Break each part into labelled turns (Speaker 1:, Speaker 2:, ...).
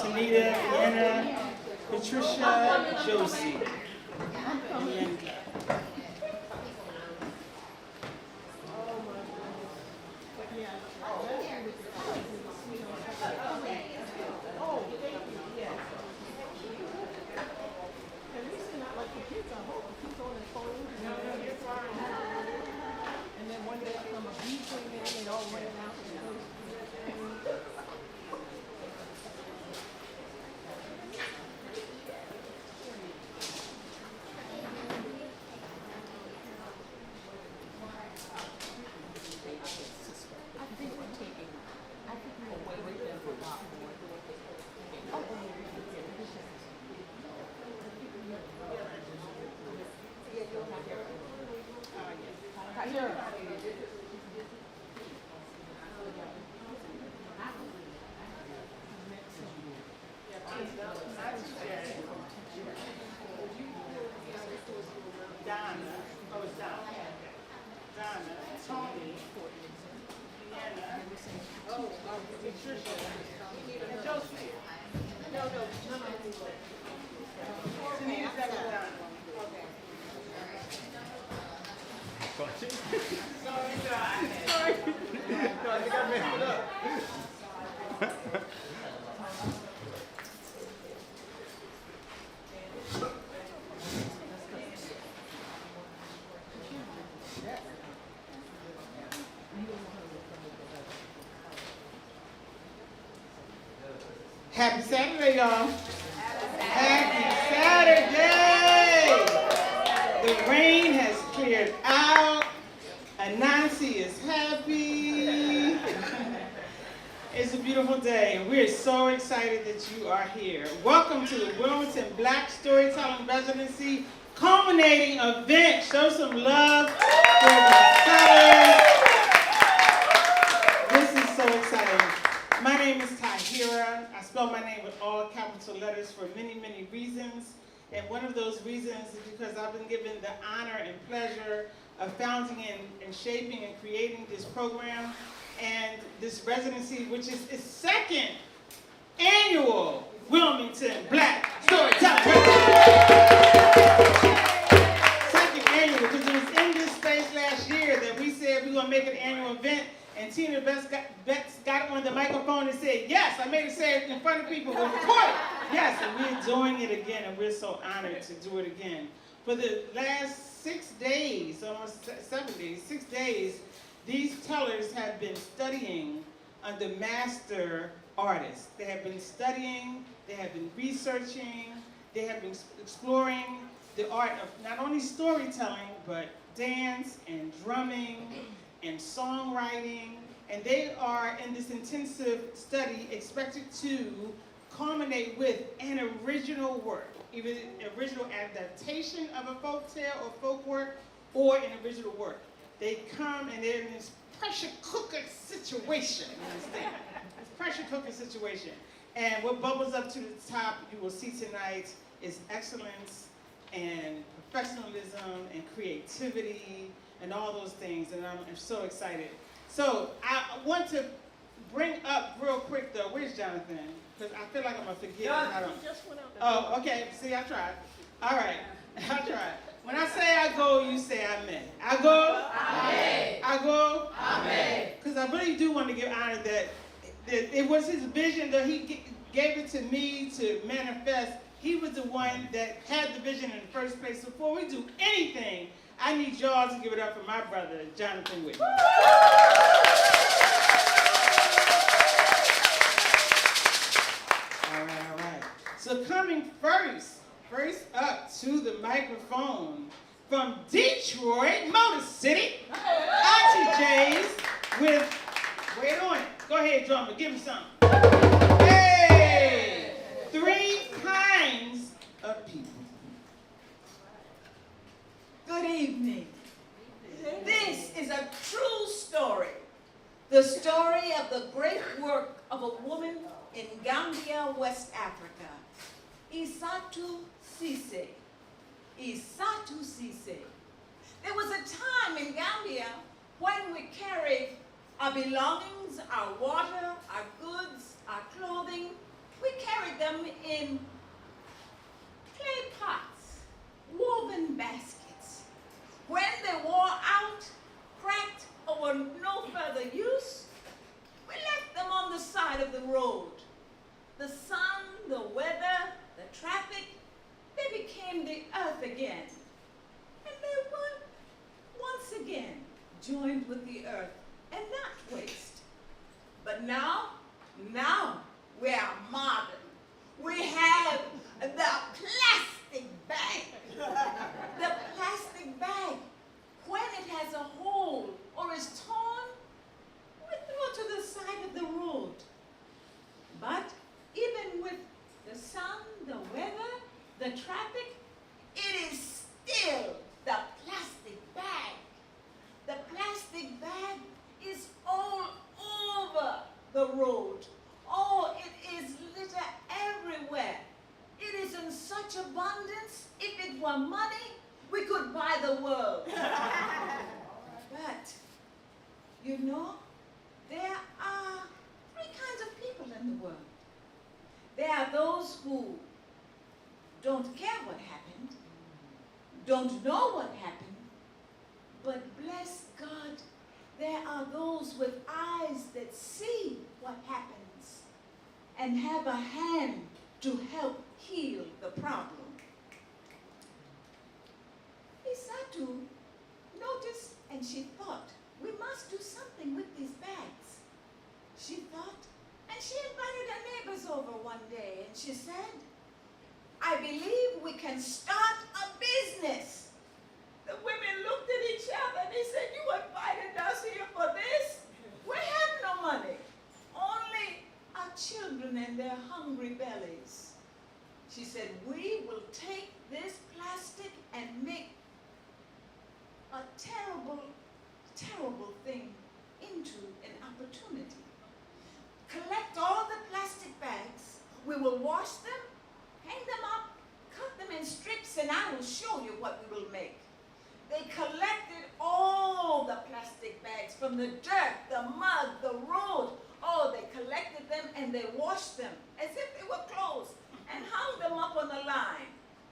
Speaker 1: Tanita, Deanna, Patricia, Josie. Happy Saturday, y'all. Happy Saturday. The rain has cleared out. Anansi is happy. It's a beautiful day, and we're so excited that you are here. Welcome to the Wilmington Black Storytelling Residency culminating event. Show some love for the sellers. This is so exciting. My name is Tahira. I spell my name with all capital letters for many, many reasons. And one of those reasons is because I've been given the honor and pleasure of founding and shaping and creating this program and this residency, which is its second annual Wilmington Black Storytelling Residency. Second annual, because it was in this space last year that we said we're going to make an annual event. And Tina Betts got on the microphone and said, yes, I made it say it in front of people, we'll record it. Yes, and we're doing it again, and we're so honored to do it again. For the last 6 days, almost 7 days, 6 days, these tellers have been studying under master artists. They have been studying, they have been researching, they have been exploring the art of not only storytelling, but dance and drumming, and songwriting, and they are in this intensive study expected to culminate with an original work, either an original adaptation of a folk tale or folk work, or an original work. They come and they're in this pressure cooker situation, you understand? This pressure cooker situation. And what bubbles up to the top, you will see tonight, is excellence and professionalism and creativity and all those things, and I'm so excited. So I want to bring up real quick though, where's Jonathan? Because I feel like I'm gonna forget.
Speaker 2: Jonathan just went out.
Speaker 1: Oh, okay, see, I tried. All right, I tried. When I say I go, you say I may. I go? Amen. I go? Amen. Because I really do want to give honor that it was his vision that he gave it to me to manifest. He was the one that had the vision in the first place. So before we do anything, I need y'all to give it up for my brother, Jonathan Whitney. All right. So coming first up to the microphone from Detroit, Motor City, Auntie J's with, wait on it. Go ahead, drummer, give me some. Hey! 3 kinds of people.
Speaker 2: Good evening. This is a true story. The story of the great work of a woman in Gambia, West Africa. Isatu Cisse. Isatu Cisse. There was a time in Gambia when we carried our belongings, our water, our goods, our clothing. We carried in clay pots, woven baskets. When they wore out, cracked, or were no further use, we left them on the side of the road. The sun, the weather, the traffic, they became the earth again. And they were once again joined with the earth and not waste. But now we are modern. We have the plastic bag. The plastic bag, when it has a hole or is torn, we throw to the side of the road. But even with the sun, the weather, the traffic, it is still the plastic bag. The plastic bag is all over the road. Oh, it is litter everywhere. It is in such abundance. If it were money, we could buy the world. But, you know, there are three kinds of people in the world. There are those who don't care what happened, don't know what happened, but bless God, there are those with eyes that see what happens and have a hand to help heal the problem. Isatu noticed and she thought, we must do something with these bags. She thought, and she invited her neighbors over one day and she said, I believe we can start a business. The women looked at each other and they said, you invited us here for this? We have no money, only our children and their hungry bellies. She said, we will take this plastic and make a terrible, terrible thing into an opportunity. Collect all the plastic bags, we will wash them, hang them up, cut them in strips, and I will show you what we will make. They collected all the plastic bags from the dirt, the mud, the road. Oh, they collected them and they washed them as if they were clothes and hung them up on the line.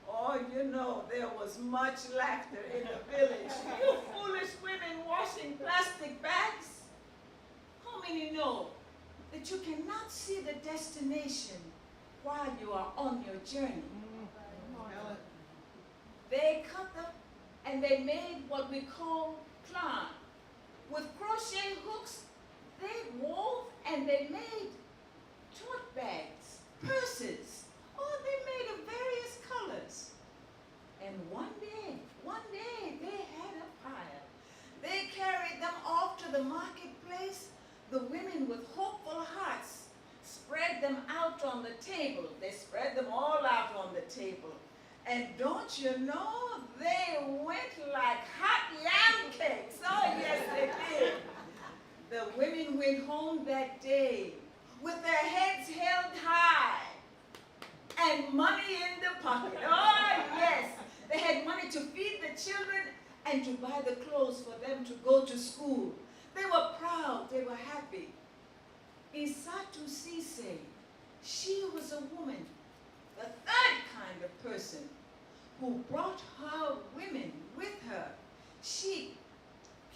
Speaker 2: Oh, you know, there was much laughter in the village. You foolish women washing plastic bags. How many know that you cannot see the destination while you are on your journey? They cut them and they made what we call klan. With crochet hooks, they wove and they made tote bags, purses. Oh, they made of various colors. And one day, they had a pile. They carried them off to the marketplace. The women with hopeful hearts spread them out on the table. They spread them all out on the table. And don't you know, they went like hot yam cakes. Oh, yes, they did. The women went home that day with their heads held high and money in the pocket. Oh, yes. They had money to feed the children and to buy the clothes for them to go to school. They were proud. They were happy. Isatu Sise, she was a woman, the third kind of person, who brought her women with her. She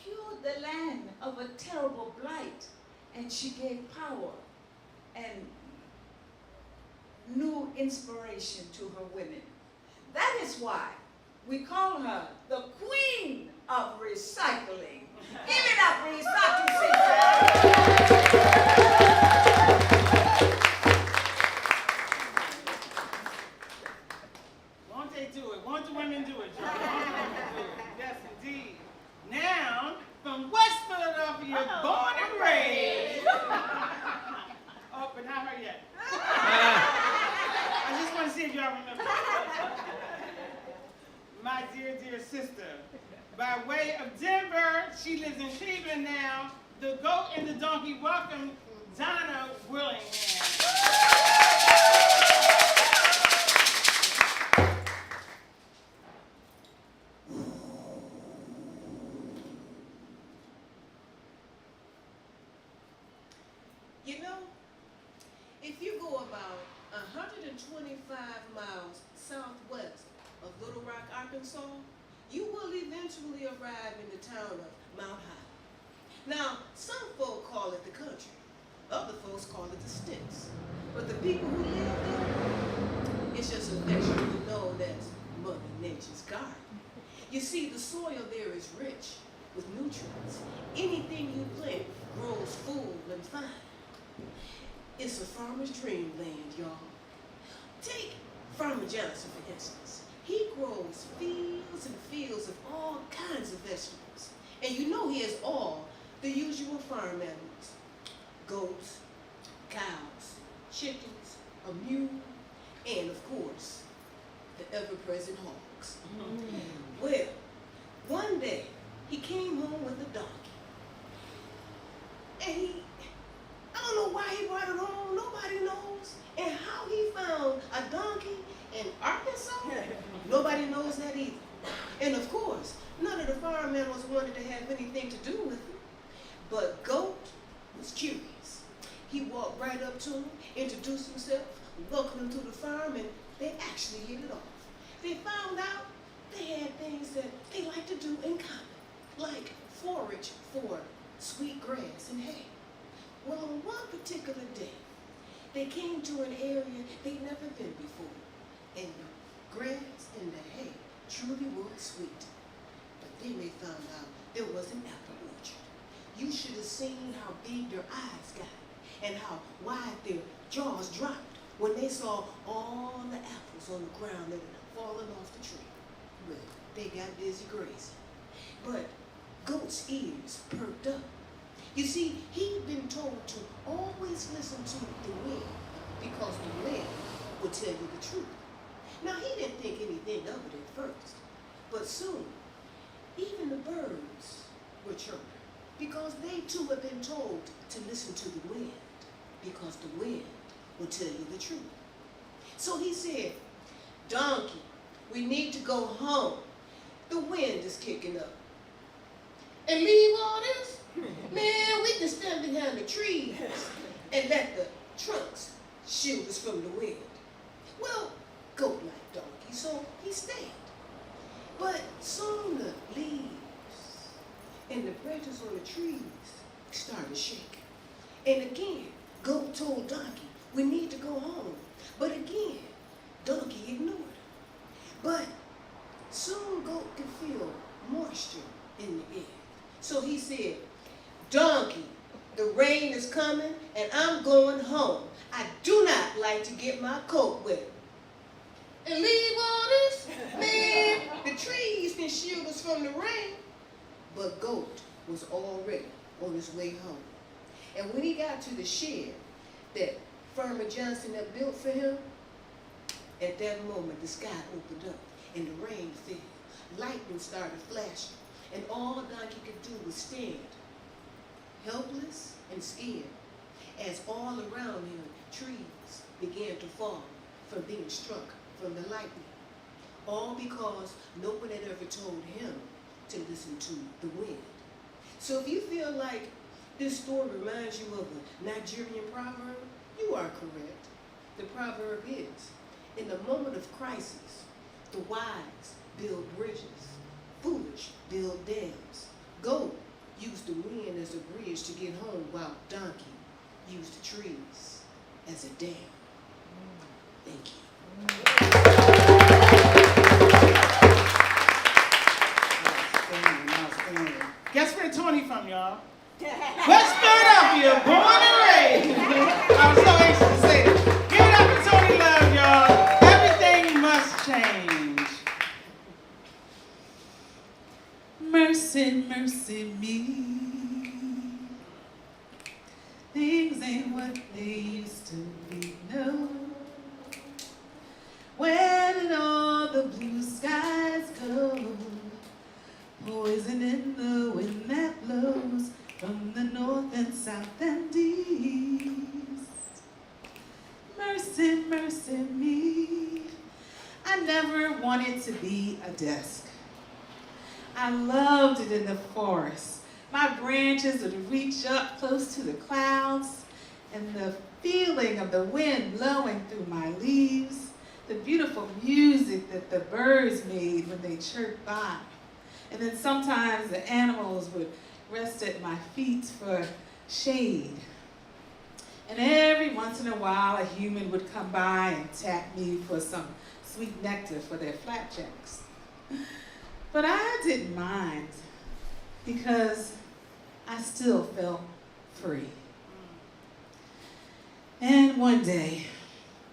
Speaker 2: cured the land of a terrible blight, and she gave power and new inspiration to her women. That is why we call her the Queen of Recycling. Give it up for Isatu Sise.
Speaker 1: Won't they do it? Won't the women do it, Joe? Won't the women do it? Yes, indeed. Now, from West Philadelphia, born and raised. Oh, but not her yet. I just want to see if y'all remember. My dear, dear sister, by way of Denver, she lives in Cleveland now. The goat and the donkey, welcome Donna Willingham.
Speaker 3: You know, if you go about 120 25 miles southwest of Little Rock, Arkansas, you will eventually arrive in the town of Mount High. Now, some folk call it the country. Other folks call it the sticks. But the people who live there, it's just affectionately known as Mother Nature's garden. You see, the soil there is rich with nutrients. Anything you plant grows full and fine. It's a farmer's dreamland, y'all. Take Farmer Johnson, for instance. He grows fields and fields of all kinds of vegetables. And you know he has all the usual farm animals. Goats, cows, chickens, a mule, and of course, the ever-present hogs. Well, one day, he came home with a donkey. And I don't know why he brought it home, nobody knows. And how he found a donkey in Arkansas, nobody knows that either. And of course, none of the farm animals wanted to have anything to do with it. But Goat was curious. He walked right up to him, introduced himself, welcomed him to the farm, and they actually hit it off. They found out they had things that they like to do in common, like forage for sweet grass and hay. Well, on one particular day, they came to an area they'd never been before, and the grass and the hay truly was sweet. But then they found out there was an apple orchard. You should have seen how big their eyes got and how wide their jaws dropped when they saw all the apples on the ground that had fallen off the tree. Well, they got busy grazing. But Goat's ears perked up. You see, he'd been told to always listen to the wind because the wind would tell you the truth. Now, he didn't think anything of it at first, but soon, even the birds were chirping because they too had been told to listen to the wind because the wind will tell you the truth. So he said, "Donkey, we need to go home. The wind is kicking up." "And leave all this? Man, we can stand behind the trees and let the trunks shield us from the wind." Well, Goat liked Donkey, so he stayed. But soon the leaves and the branches on the trees started shaking. And again, Goat told Donkey, "We need to go home." But again, Donkey ignored him. But soon Goat could feel moisture in the air. So he said, "Donkey, the rain is coming and I'm going home. I do not like to get my coat wet." "And leave all this? Man, the trees can shield us from the rain." But Goat was already on his way home. And when he got to the shed that Farmer Johnson had built for him, at that moment the sky opened up and the rain fell. Lightning started flashing, and all Donkey could do was stand, helpless and scared, as all around him trees began to fall from being struck from the lightning. All because no one had ever told him to listen to the wind. So if you feel like this story reminds you of a Nigerian proverb, you are correct. The proverb is, in the moment of crisis, the wise build bridges, foolish build dams. Goat used the wind as a bridge to get home, while Donkey used the trees as a dam. Thank you.
Speaker 1: Outstanding. Guess where Tony from, y'all? West Philadelphia, born and raised. I was so anxious to say it. Give it up for Tony Love, y'all. Everything must change. Mercy, mercy me. Things ain't what they used to be, no. Where did all the blue skies go? Poison in the wind that blows from the north and south and east. Mercy, mercy me. I never wanted to be a desk. I loved it in the forest. My branches would reach up close to the clouds, and the feeling of the wind blowing through my leaves beautiful music that the birds made when they chirped by. And then sometimes the animals would rest at my feet for shade. And every once in a while, a human would come by and tap me for some sweet nectar for their flapjacks. But I didn't mind because I still felt free. And one day,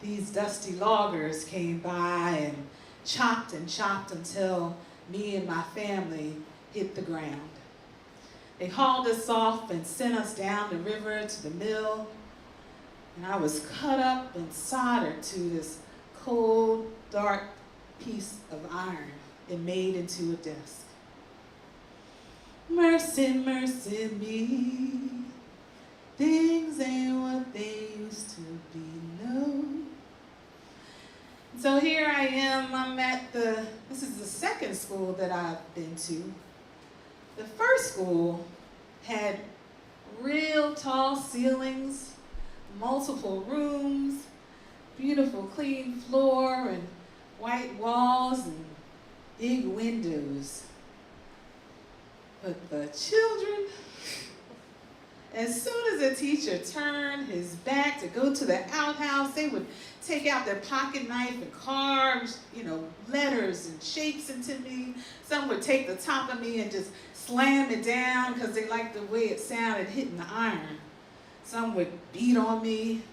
Speaker 1: these dusty loggers came by and chopped until me and my family hit the ground. They hauled us off and sent us down the river to the mill, and I was cut up and soldered to this cold, dark piece of iron and made into a desk. Mercy, mercy me, things ain't what they used to be, no. So here I am, this is the second school that I've been to. The first school had real tall ceilings, multiple rooms, beautiful clean floor and white walls and big windows. But the children, as soon as the teacher turned his back to go to the outhouse, they would take out their pocket knife and carve, letters and shapes into me. Some would take the top of me and just slam it down because they liked the way it sounded hitting the iron. Some would beat on me.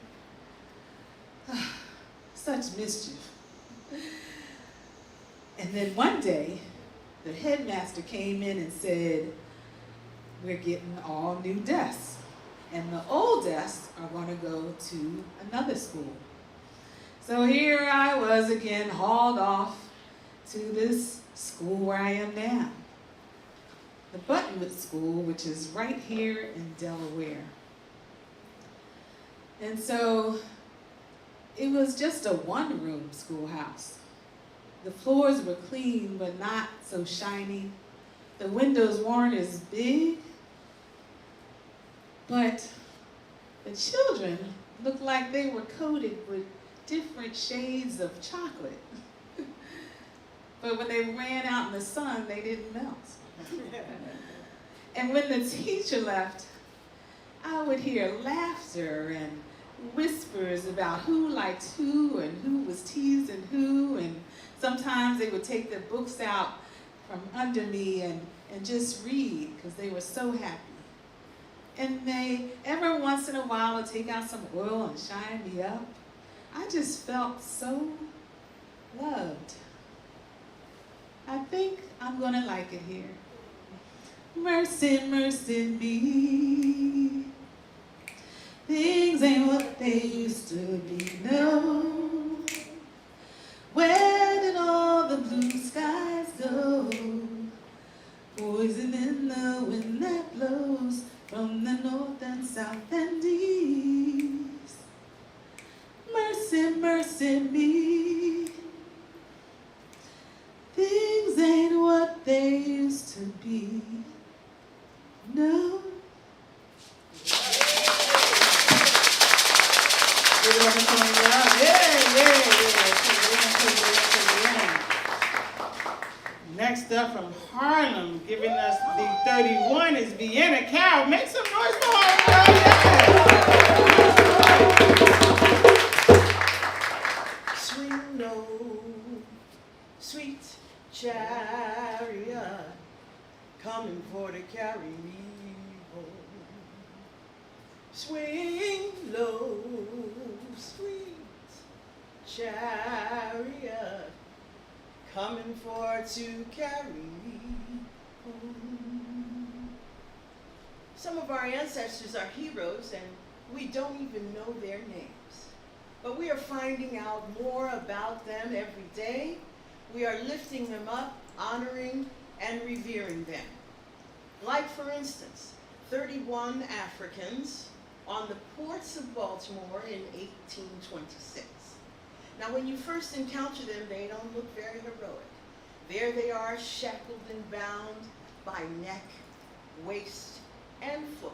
Speaker 1: Such mischief. And then one day, the headmaster came in and said, we're getting all new desks. And the old desks are going to go to another school. So here I was again, hauled off to this school where I am now. The Buttonwood School, which is right here in Delaware. And so it was just a one-room schoolhouse. The floors were clean, but not so shiny. The windows weren't as big, but the children looked like they were coated with different shades of chocolate. But when they ran out in the sun, they didn't melt. And when the teacher left, I would hear laughter and whispers about who liked who and who was teasing who, and sometimes they would take their books out from under me and just read because they were so happy. And they, every once in a while, would take out some oil and shine me up. I just felt so loved. I think I'm gonna like it here. Mercy, mercy me. Things ain't what they used to be, no. Where did all the blue skies go? Poison in the wind that blows from the north and south and east. Mercy, mercy me. Things ain't what they used to be, no. Next up from Harlem, giving us the 31 is Vienna Cow. Make some noise for Harlem.
Speaker 3: Swing low, sweet chariot, coming for to carry me home. Swing low, sweet chariot, coming for to carry me home. Some of our ancestors are heroes and we don't even know their names. But we are finding out more about them every day. We are lifting them up, honoring and revering them. Like, for instance, 31 Africans on the ports of Baltimore in 1826. Now, when you first encounter them, they don't look very heroic. There they are, shackled and bound by neck, waist, and foot,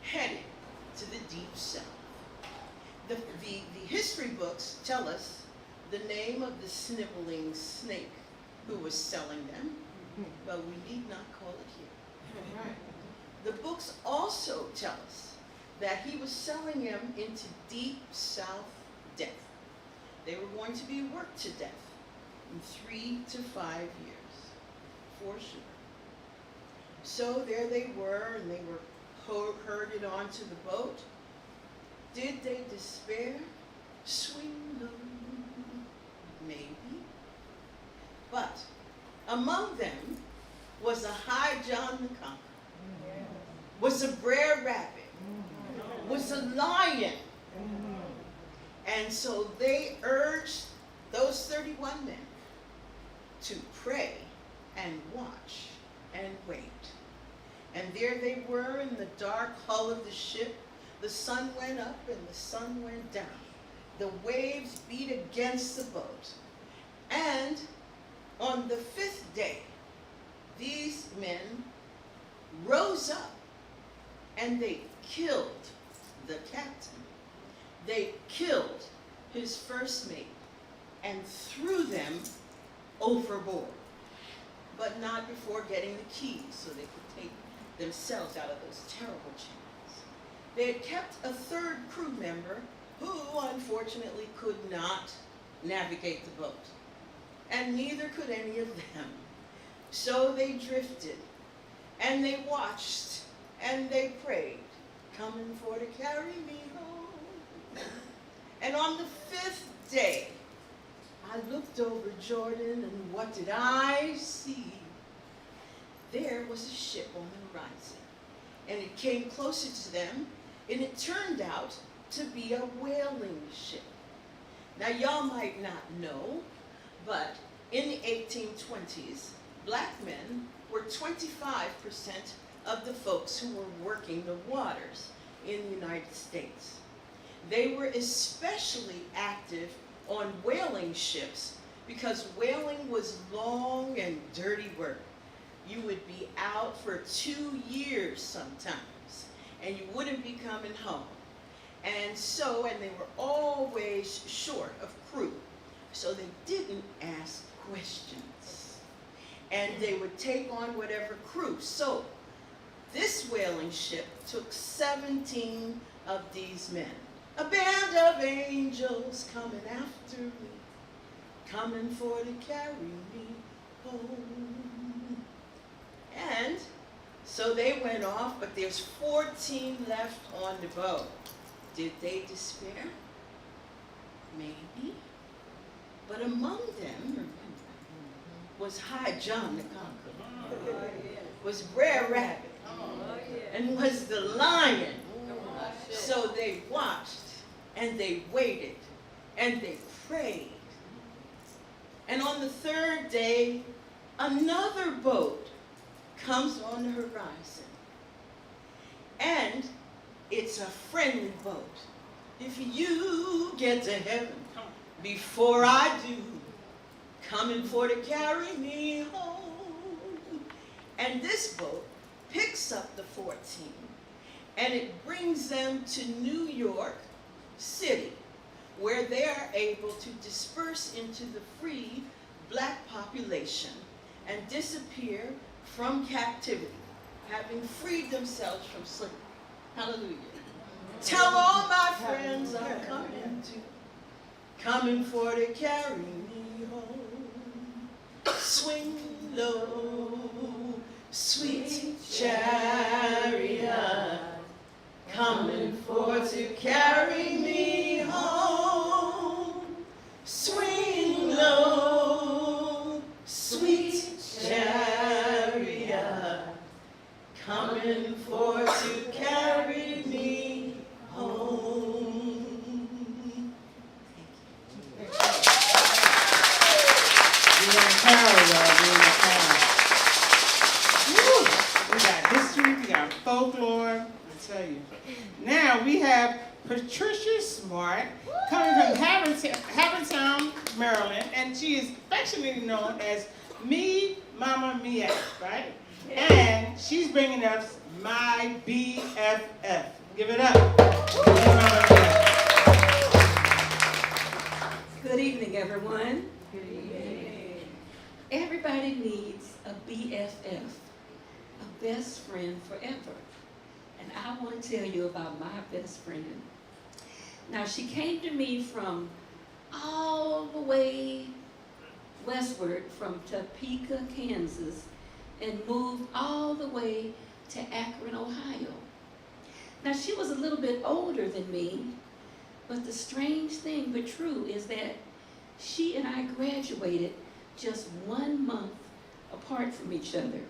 Speaker 3: headed to the deep south. The history books tell us the name of the sniveling snake who was selling them, but we need not call it here.
Speaker 1: Right.
Speaker 3: The books also tell us that he was selling them into deep South death. They were going to be worked to death in 3 to 5 years, for sure. So there they were, and they were herded onto the boat. Did they despair? Swing low, maybe. But among them was a High John the Conqueror, was a Brer Rabbit, was a lion. And so they urged those 31 men to pray and watch and wait. And there they were in the dark hull of the ship. The sun went up and the sun went down. The waves beat against the boat. And on the 5th day, these men rose up and they killed the captain. They killed his first mate and threw them overboard, but not before getting the keys so they could take themselves out of those terrible chains. They had kept a third crew member who unfortunately could not navigate the boat, and neither could any of them. So they drifted, and they watched, and they prayed, coming for to carry me home. And on the 5th day, I looked over Jordan, and what did I see? There was a ship on the horizon, and it came closer to them, and it turned out to be a whaling ship. Now, y'all might not know, but in the 1820s, black men were 25% of the folks who were working the waters in the United States. They were especially active on whaling ships because whaling was long and dirty work. You would be out for 2 years sometimes, and you wouldn't be coming home. And they were always short of crew, so they didn't ask questions. And they would take on whatever crew. So this whaling ship took 17 of these men. A band of angels coming after me, coming for to carry me home. And so they went off, but there's 14 left on the boat. Did they despair? Maybe. But among them was High John the Conqueror, was Brer Rabbit, and was the lion. So they watched, and they waited, and they prayed. And on the 3rd day, another boat comes on the horizon. And it's a friendly boat. If you get to heaven before I do, coming for to carry me home. And this boat picks up the 14, and it brings them to New York City, where they are able to disperse into the free black population and disappear from captivity, having freed themselves from slavery. Hallelujah. Tell all my friends I'm coming for to carry me home. Swing low, sweet chariot, coming for to carry me home. Swing low, sweet chariot, coming for to carry me home.
Speaker 1: We're in power, y'all. We're in power. Woo! We got history, we got folklore, I tell you. Now we have Patricia Smart coming from Havertown, Maryland, and she is affectionately known as Me Mama Mia, right? And she's bringing us My BFF. Give it up. Me Mama Mia.
Speaker 4: Good evening, everyone. Good evening. Everybody needs a BFF, a best friend forever. And I want to tell you about my best friend. Now, she came to me from all the way westward from Topeka, Kansas, and moved all the way to Akron, Ohio. Now, she was a little bit older than me, but the strange thing but true is that she and I graduated just 1 month apart from each other.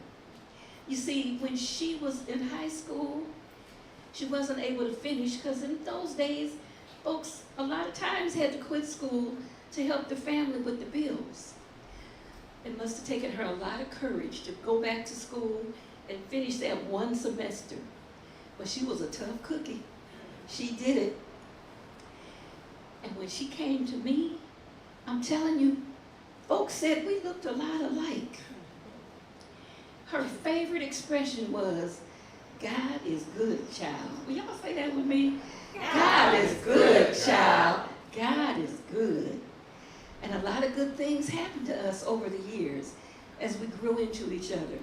Speaker 4: You see, when she was in high school, she wasn't able to finish because in those days, folks a lot of times had to quit school to help the family with the bills. It must have taken her a lot of courage to go back to school and finish that one semester. But she was a tough cookie. She did it. And when she came to me, I'm telling you, folks said we looked a lot alike. Her favorite expression was, God is good, child. Will y'all say that with me? God is good, child. God is good. And a lot of good things happened to us over the years as we grew into each other.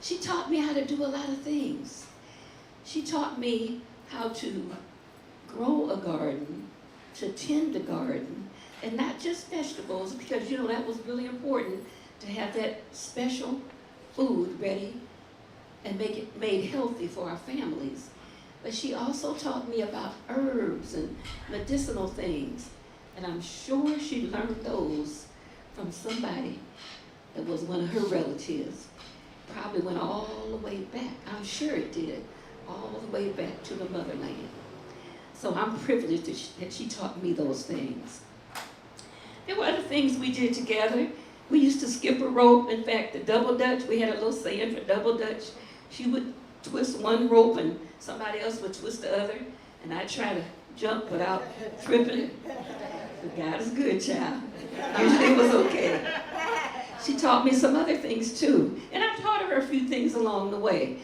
Speaker 4: She taught me how to do a lot of things. She taught me how to grow a garden, to tend a garden, and not just vegetables, because, you know, that was really important to have that special food ready and make it made healthy for our families. But she also taught me about herbs and medicinal things. And I'm sure she learned those from somebody that was one of her relatives. Probably went all the way back. I'm sure it did. All the way back to the motherland. So I'm privileged that she taught me those things. There were other things we did together. We used to skip a rope. In fact, the double dutch, we had a little saying for double dutch. She would twist one rope and somebody else would twist the other. And I'd try to jump without tripping. But God is good, child. Usually it was okay. She taught me some other things too. And I taught her a few things along the way.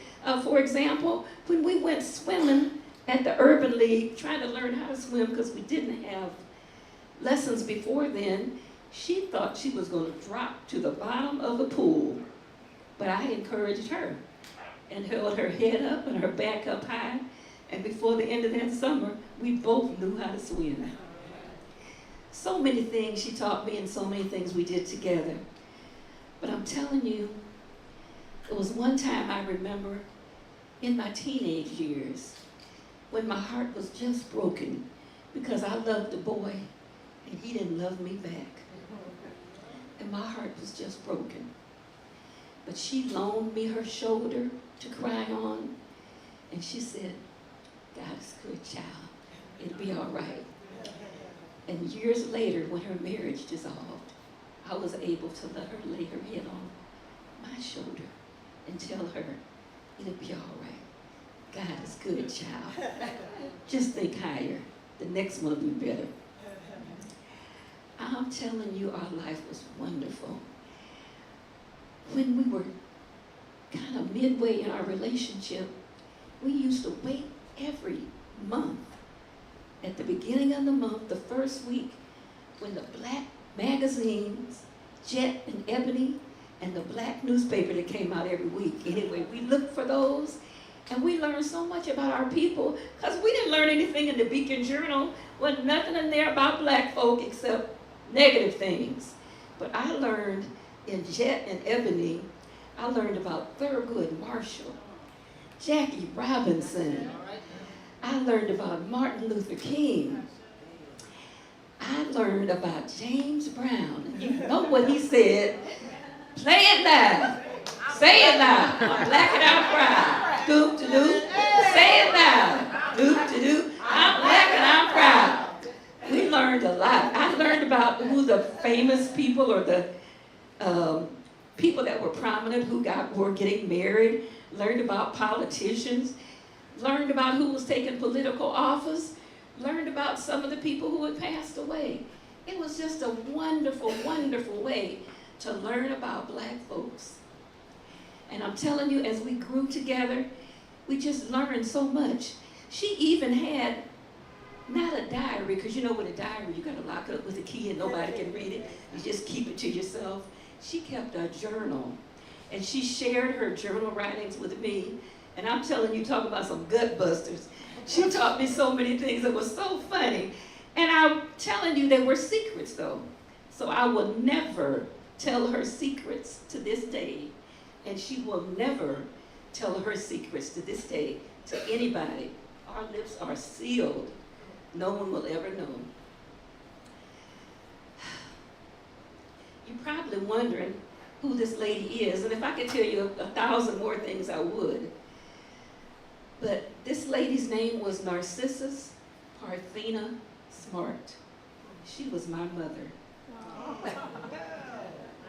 Speaker 4: For example, when we went swimming at the Urban League, trying to learn how to swim because we didn't have lessons before then, she thought she was going to drop to the bottom of the pool. But I encouraged her and held her head up and her back up high. And before the end of that summer, we both knew how to swim. So many things she taught me and so many things we did together. But I'm telling you, there was one time I remember in my teenage years when my heart was just broken because I loved a boy and he didn't love me back. And my heart was just broken. But she loaned me her shoulder to cry on, and she said, God is good, child. It'll be all right. And years later, when her marriage dissolved, I was able to let her lay her head on my shoulder and tell her, it'll be all right. God is good, child. Just think higher. The next one will be better. I'm telling you, our life was wonderful. When we were kind of midway in our relationship, we used to wait every month. At the beginning of the month, the first week, when the black magazines, Jet and Ebony, and the black newspaper that came out every week. Anyway, we looked for those, and we learned so much about our people, because we didn't learn anything in the Beacon Journal. Wasn't nothing in there about black folk except negative things. But I learned in Jet and Ebony, I learned about Thurgood Marshall, Jackie Robinson. I learned about Martin Luther King. I learned about James Brown. You know what he said. Play it now. Say it now. I'm black and I'm proud. Doop to doop. Say it now. Doop to doop. I'm black and I'm proud. We learned a lot. I learned about who the famous people or the people that were prominent who were getting married. Learned about politicians. Learned about who was taking political office. Learned about some of the people who had passed away. It was just a wonderful, wonderful way to learn about black folks. And I'm telling you, as we grew together, we just learned so much. She even had Not a diary, because you know with a diary, you gotta lock it up with a key and nobody can read it. You just keep it to yourself. She kept a journal, and she shared her journal writings with me. And I'm telling you, talk about some gut busters. She taught me so many things that was so funny. And I'm telling you, they were secrets though. So I will never tell her secrets to this day. And she will never tell her secrets to this day to anybody. Our lips are sealed. No one will ever know. You're probably wondering who this lady is, and if I could tell you 1,000 more things, I would. But this lady's name was Narcissus Parthena Smart. She was my mother.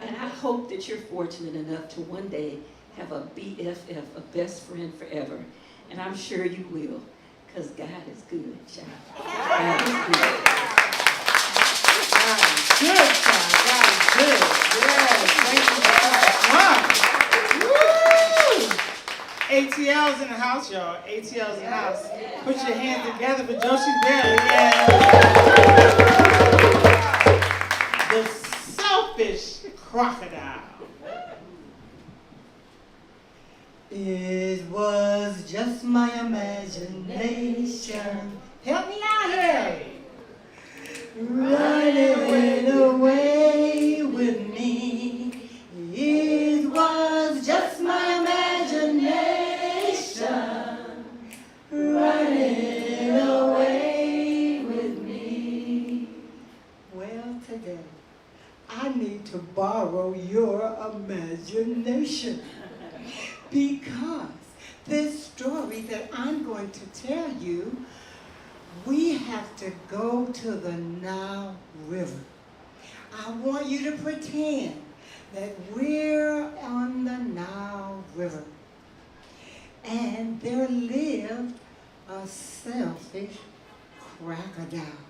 Speaker 4: And I hope that you're fortunate enough to one day have a BFF, a best friend forever. And I'm sure you will, because God is good, child. God is good.
Speaker 1: God is good, child. God is good. Yes, thank you so much. Woo! ATL's in the house, y'all. ATL's in the house. Put your hands together for Josie Bailey. Yeah. The selfish crocodile.
Speaker 5: It was just my imagination. Help me out here. Running away with me. It was just my imagination. Running away with me. Well, today, I need to borrow your imagination. Because this story that I'm going to tell you, we have to go to the Nile River. I want you to pretend that we're on the Nile River. And there lived a selfish crocodile.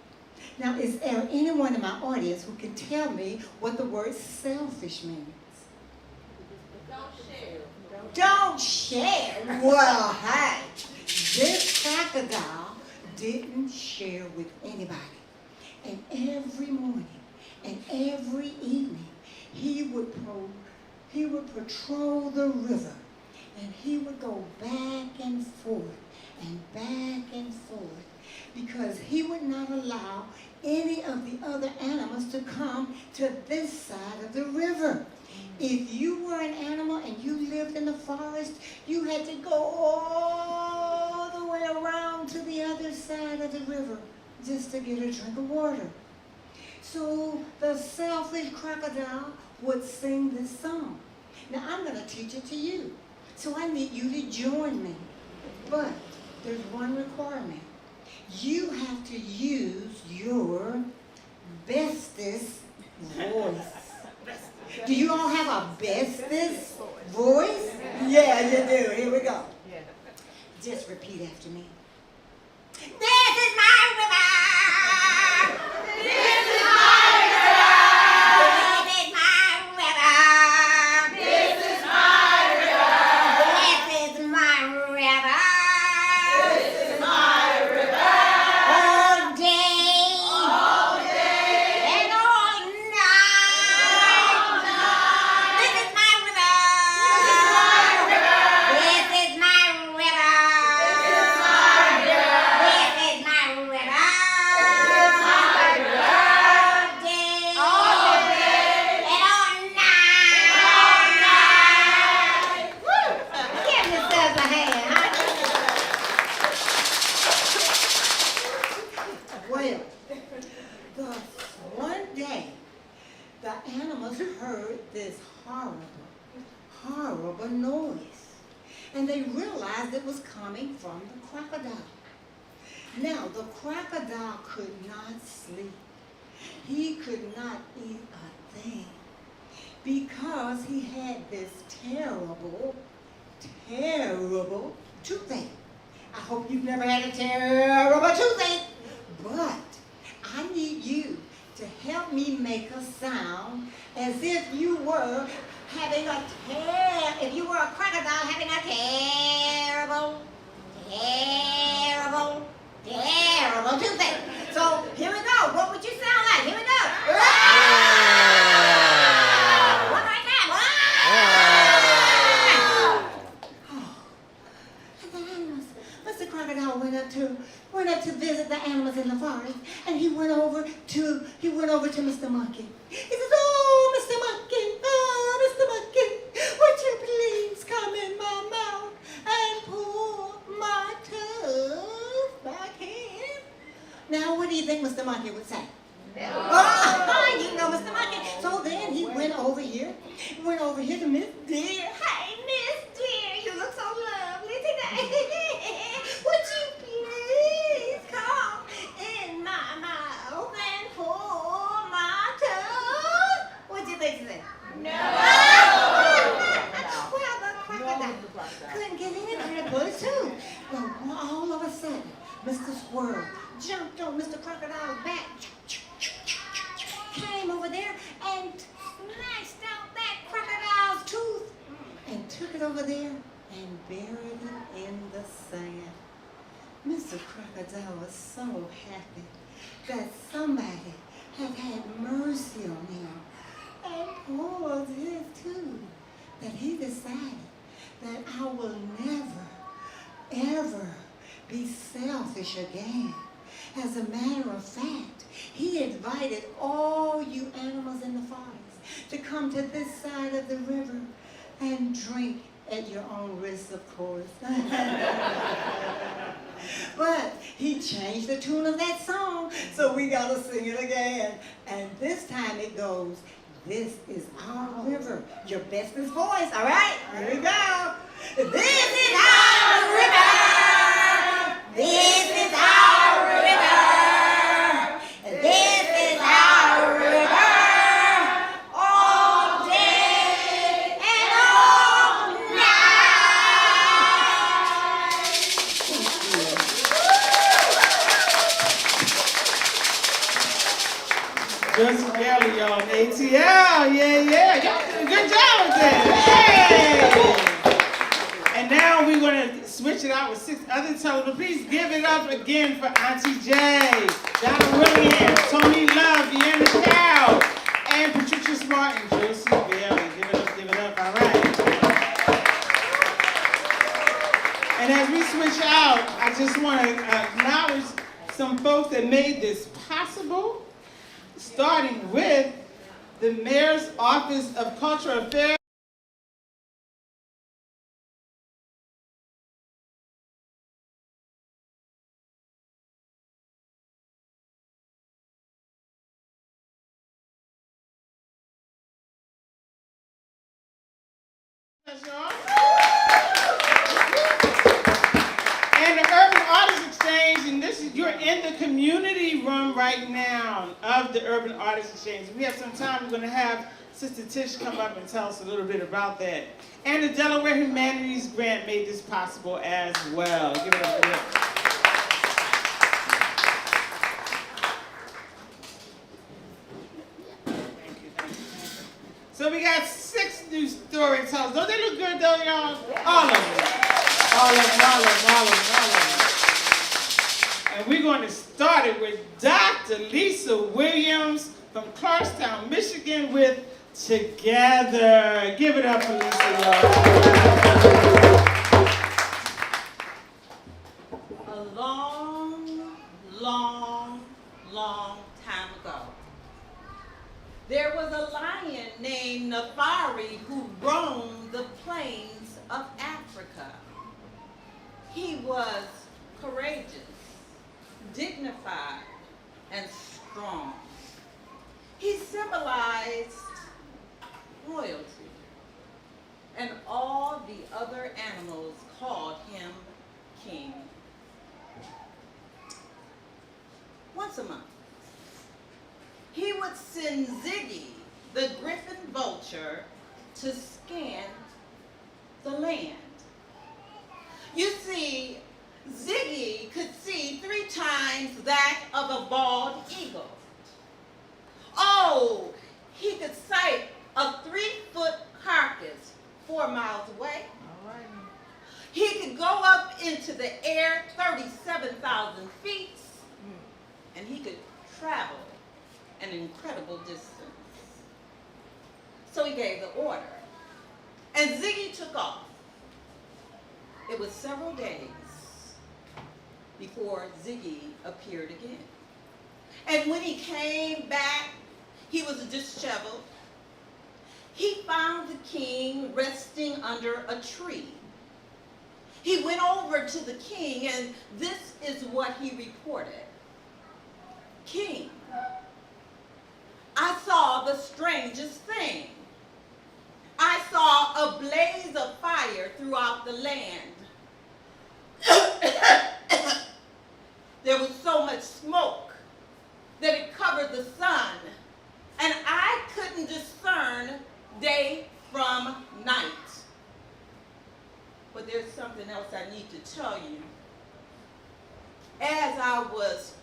Speaker 5: Now, is there anyone in my audience who can tell me what the word selfish means? Don't share. Well, hey, this crocodile didn't share with anybody. And every morning and every evening, he would patrol the river, and he would go back and forth, because he would not allow any of the other animals to come to this side of the river. If you were an animal and you lived in the forest, you had to go all the way around to the other side of the river just to get a drink of water. So the selfish crocodile would sing this song. Now I'm going to teach it to you. So I need you to join me. But there's one requirement. You have to use your bestest voice. Do you all have a bestest voice? Yeah, you do. Here we go. Just repeat after me. This is my river. This is my river. This is my river. This is my river. This is my river. This is my river. All day. All day. And all night. This is my river. This is my river. This is my river. This is my river. This is my river. All day. And all night. Woo! Give yourselves a hand, huh? Well, the one day, the animals heard this horrible noise. And they realized it was coming from the crocodile. Now, the crocodile could not sleep. He could not eat a thing because he had this terrible toothache. I hope you've never had a terrible toothache. But I need you to help me make a sound as if you were having a if you were a crocodile having a terrible Yeah, we're gonna do that. So here we go. What would you sound like? Here we go. One right now. And the animals. Mr. Crocodile went up to visit the animals in the forest, and he went over to Mr. Monkey. He says, "Oh, Mr. Monkey, would you please come in my mouth and pull my tooth back in?" Now, what do you think Mr. Monkey would say? No. Oh, you know Mr. Monkey. So then he went over here to Miss Deer. "Hey, Miss Deer, you look so lovely today. Would you please come in my mouth and pull my tooth?" What do you think he said? No. Well, the crocodile couldn't get in that bush too. Well, all of a sudden, Mr. Squirrel jumped on Mr. Crocodile's back, came over there and snatched out that crocodile's tooth and took it over there and buried it in the sand. Mr. Crocodile was so happy that somebody had mercy on him and pulled his tooth, that he decided that I will never, ever be selfish again. As a matter of fact, he invited all you animals in the forest to come to this side of the river and drink at your own risk, of course. But he changed the tune of that song, so we gotta sing it again. And this time it goes, "This is our river." Your bestest voice, all right? Here we go. This is our river. This is our river. This is our river. All day and all night.
Speaker 1: Just barely, y'all. ATL, yeah. Y'all did a good job with that. Hey! And now we're going to switch it out with 6 other tellers. But please give it up again for Auntie J, Donna Williams, Tony Love, Deanna Cow, and Patricia Smart and Josie Bailey. Give it up, all right. And as we switch out, I just want to acknowledge some folks that made this possible, starting with the Mayor's Office of Cultural Affairs. And the Urban Artists Exchange, and you're in the community room right now of the Urban Artists Exchange. We have some time. We're going to have Sister Tish come up and tell us a little bit about that. And the Delaware Humanities Grant made this possible as well. Give it up for them. So we got 6 new storytellers. Don't they look good though, y'all? All of them. And we're going to start it with Dr. Lisa Williams from Clarkstown, Michigan with Together. Give it up for Lisa, y'all.
Speaker 2: A long time ago, there was a lion named Nefari who roamed the plains of Africa. He was courageous, dignified, and strong. He symbolized royalty, and all the other animals called him king. Once a month, he would send Ziggy, the griffin vulture, to scan the land. You see, Ziggy could see 3 times that of a bald eagle. Oh, he could sight a 3-foot carcass 4 miles away. All right. He could go up into the air 37,000 feet gave the order. And Ziggy took off. It was several days before Ziggy appeared again. And when he came back, he was disheveled. He found the king resting under a tree. He went over to the king, and this is what he reported. King, I saw the strangest thing. I saw a blaze of fire throughout the land. There was so much smoke that it covered the sun, and I couldn't discern day from night. But there's something else I need to tell you. As I was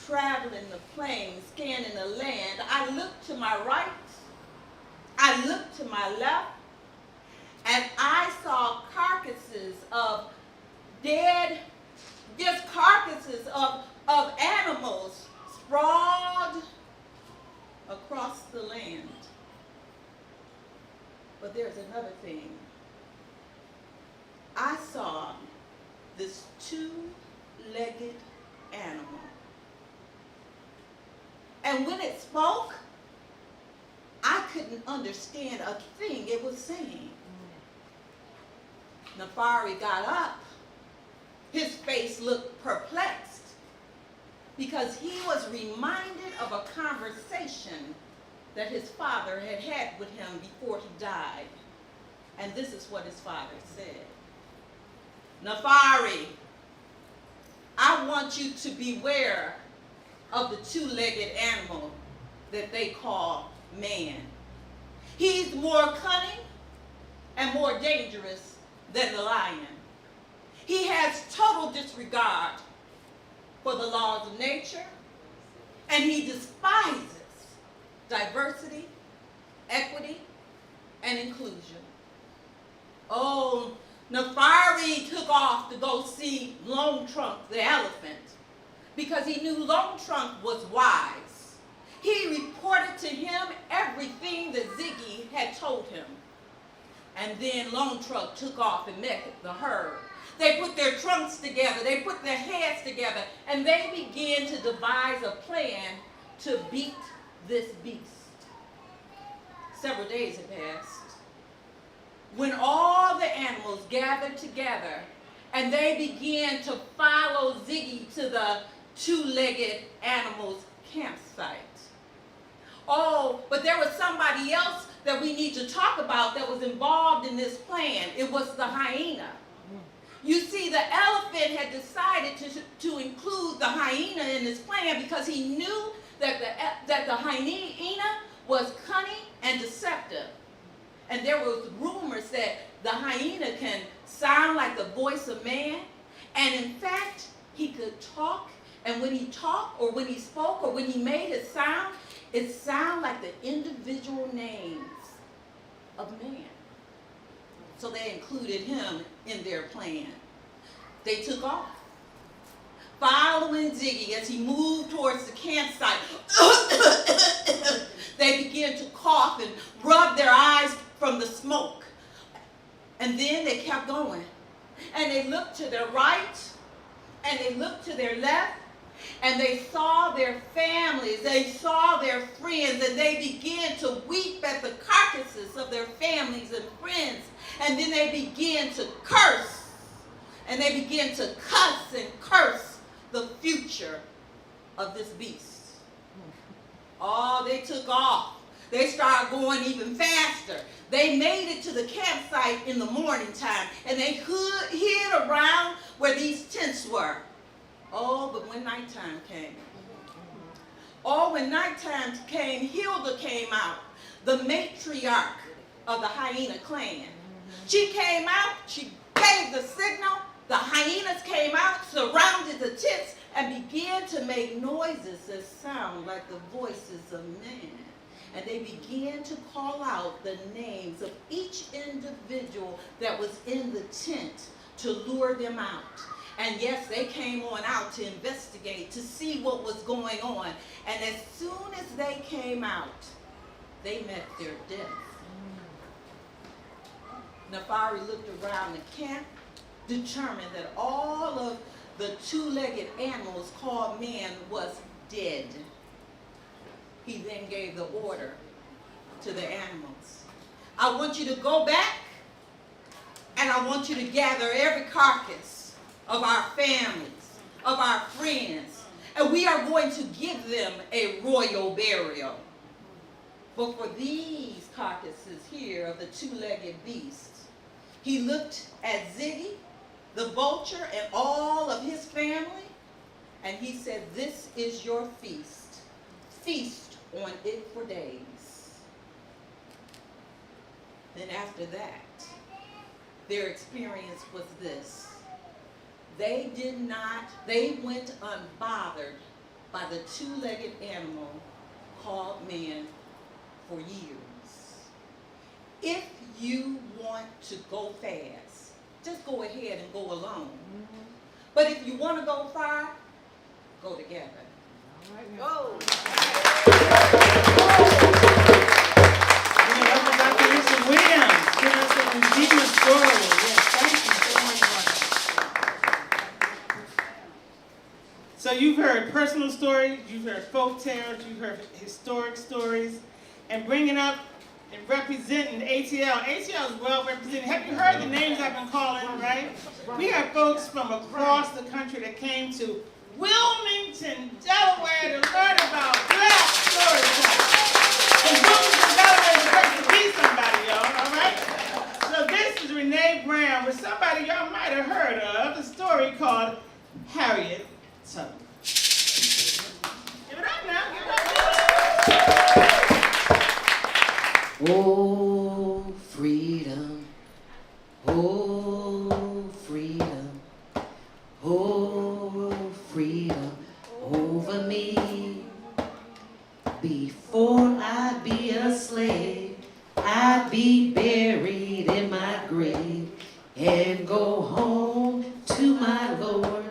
Speaker 2: traveling the plains, scanning the land, I looked to my right, I looked to my left, and I saw carcasses of dead, just carcasses of animals sprawled across the land. But there's another thing. I saw this two-legged animal. And when it spoke, I couldn't understand a thing it was saying. Nefari got up. His face looked perplexed because he was reminded of a conversation that his father had had with him before he died. And this is what his father said. Nefari, I want you to beware of the two-legged animal that they call man. He's more cunning and more dangerous than the lion. He has total disregard for the laws of nature, and he despises diversity, equity, and inclusion. Oh, Nefari took off to go see Lone Trunk the elephant because he knew Lone Trunk was wise. He reported to him everything that Ziggy had told him. And then Lone Trunk took off and met the herd. They put their trunks together, they put their heads together, and they began to devise a plan to beat this beast. Several days had passed. When all the animals gathered together and they began to follow Ziggy to the two-legged animal's campsite. Oh, but there was somebody else that we need to talk about that was involved in this plan. It was the hyena. You see, the elephant had decided to include the hyena in his plan because he knew that the hyena was cunning and deceptive. And there was rumors that the hyena can sound like the voice of man. And in fact, he could talk. And when he talked or when he spoke or when he made his sound, it sounded like the individual names of man. So they included him in their plan. They took off, following Ziggy as he moved towards the campsite. They began to cough and rub their eyes from the smoke. And then they kept going. And they looked to their right, and they looked to their left, and they saw their families, they saw their friends, and they began to weep at the carcasses of their families and friends. And then they began to curse, and they began to cuss and curse the future of this beast. Oh, they took off. They started going even faster. They made it to the campsite in the morning time, and they hid around where these tents were. Oh, but when nighttime came, Hilda came out, the matriarch of the hyena clan. She came out, she gave the signal, the hyenas came out, surrounded the tents, and began to make noises that sound like the voices of men. And they began to call out the names of each individual that was in the tent to lure them out. And yes, they came on out to investigate, to see what was going on. And as soon as they came out, they met their death. Nefari looked around the camp, determined that all of the two-legged animals called men was dead. He then gave the order to the animals. I want you to go back, and I want you to gather every carcass of our families, of our friends, and we are going to give them a royal burial. But for these carcasses here of the two-legged beasts, he looked at Ziggy, the vulture, and all of his family, and he said, this is your feast. Feast on it for days. Then after that, their experience was this. They went unbothered by the two-legged animal called man for years. If you want to go fast, just go ahead and go alone. But if you want to go far, go together. Go.
Speaker 1: Dr. Richard Williams, give us a redeemer story. Yes, thank you so much. So you've heard personal stories, you've heard folk tales, you've heard historic stories, and bringing up and representing ATL. ATL is well represented. Have you heard the names I've been calling, right? We have folks from across the country that came to Wilmington, Delaware to learn about Black storytelling. And Wilmington, Delaware is the place to be somebody, y'all, all right? So this is Renee Brown with somebody y'all might have heard of, a story called Harriet Tubman. Give it up now, give it up.
Speaker 6: Oh, freedom, oh, freedom, oh, freedom over me. Before I'd be a slave, I'd be buried in my grave and go home to my Lord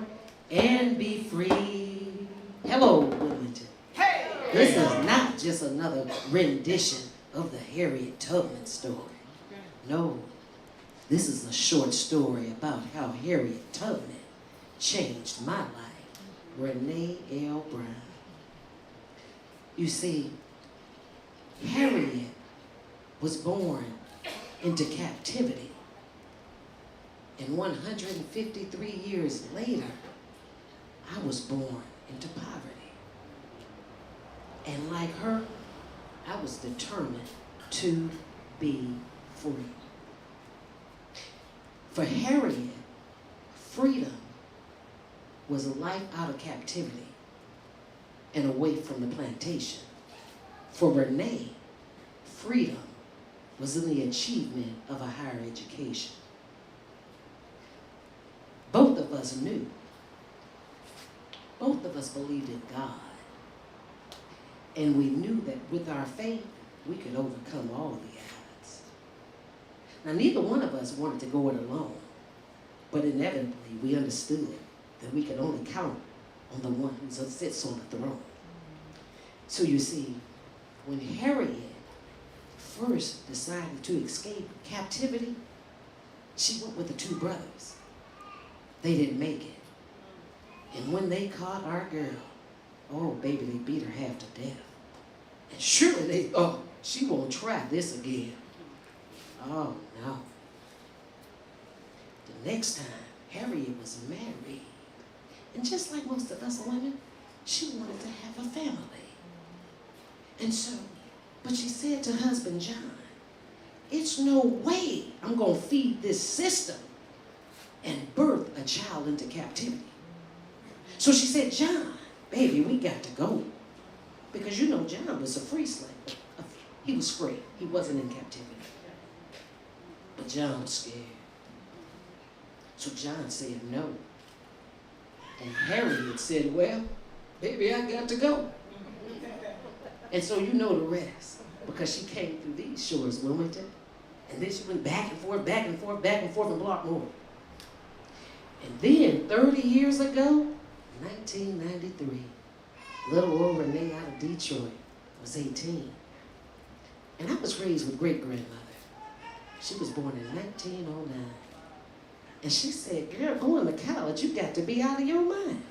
Speaker 6: and be free. Hello, Wilmington.
Speaker 1: Hey!
Speaker 6: This is not just another rendition of the Harriet Tubman story. No, this is a short story about how Harriet Tubman changed my life. Renee L. Brown. You see, Harriet was born into captivity, and 153 years later, I was born into poverty. And like her, I was determined to be free. For Harriet, freedom was a life out of captivity and away from the plantation. For Renee, freedom was in the achievement of a higher education. Both of us knew. Both of us believed in God. And we knew that with our faith, we could overcome all the odds. Now, neither one of us wanted to go it alone, but inevitably we understood that we could only count on the one who sits on the throne. So you see, when Harriet first decided to escape captivity, she went with the two brothers. They didn't make it. And when they caught our girl, oh baby, they beat her half to death. And surely they thought, she won't try this again. Oh no. The next time, Harriet was married. And just like most of us women, she wanted to have a family. And so, but she said to husband John, it's no way I'm gonna feed this system and birth a child into captivity. So she said, John, baby, we got to go. Because you know John was a free slave. He was free. He wasn't in captivity. But John was scared. So John said no. And Harriet said, well, baby, I got to go. And so you know the rest. Because she came through these shores, Wilmington. And then she went back and forth, back and forth, back and forth, and block more. And then 30 years ago, 1993, little old Renee out of Detroit was 18. And I was raised with great-grandmother. She was born in 1909. And she said, girl, going to college, you got to be out of your mind.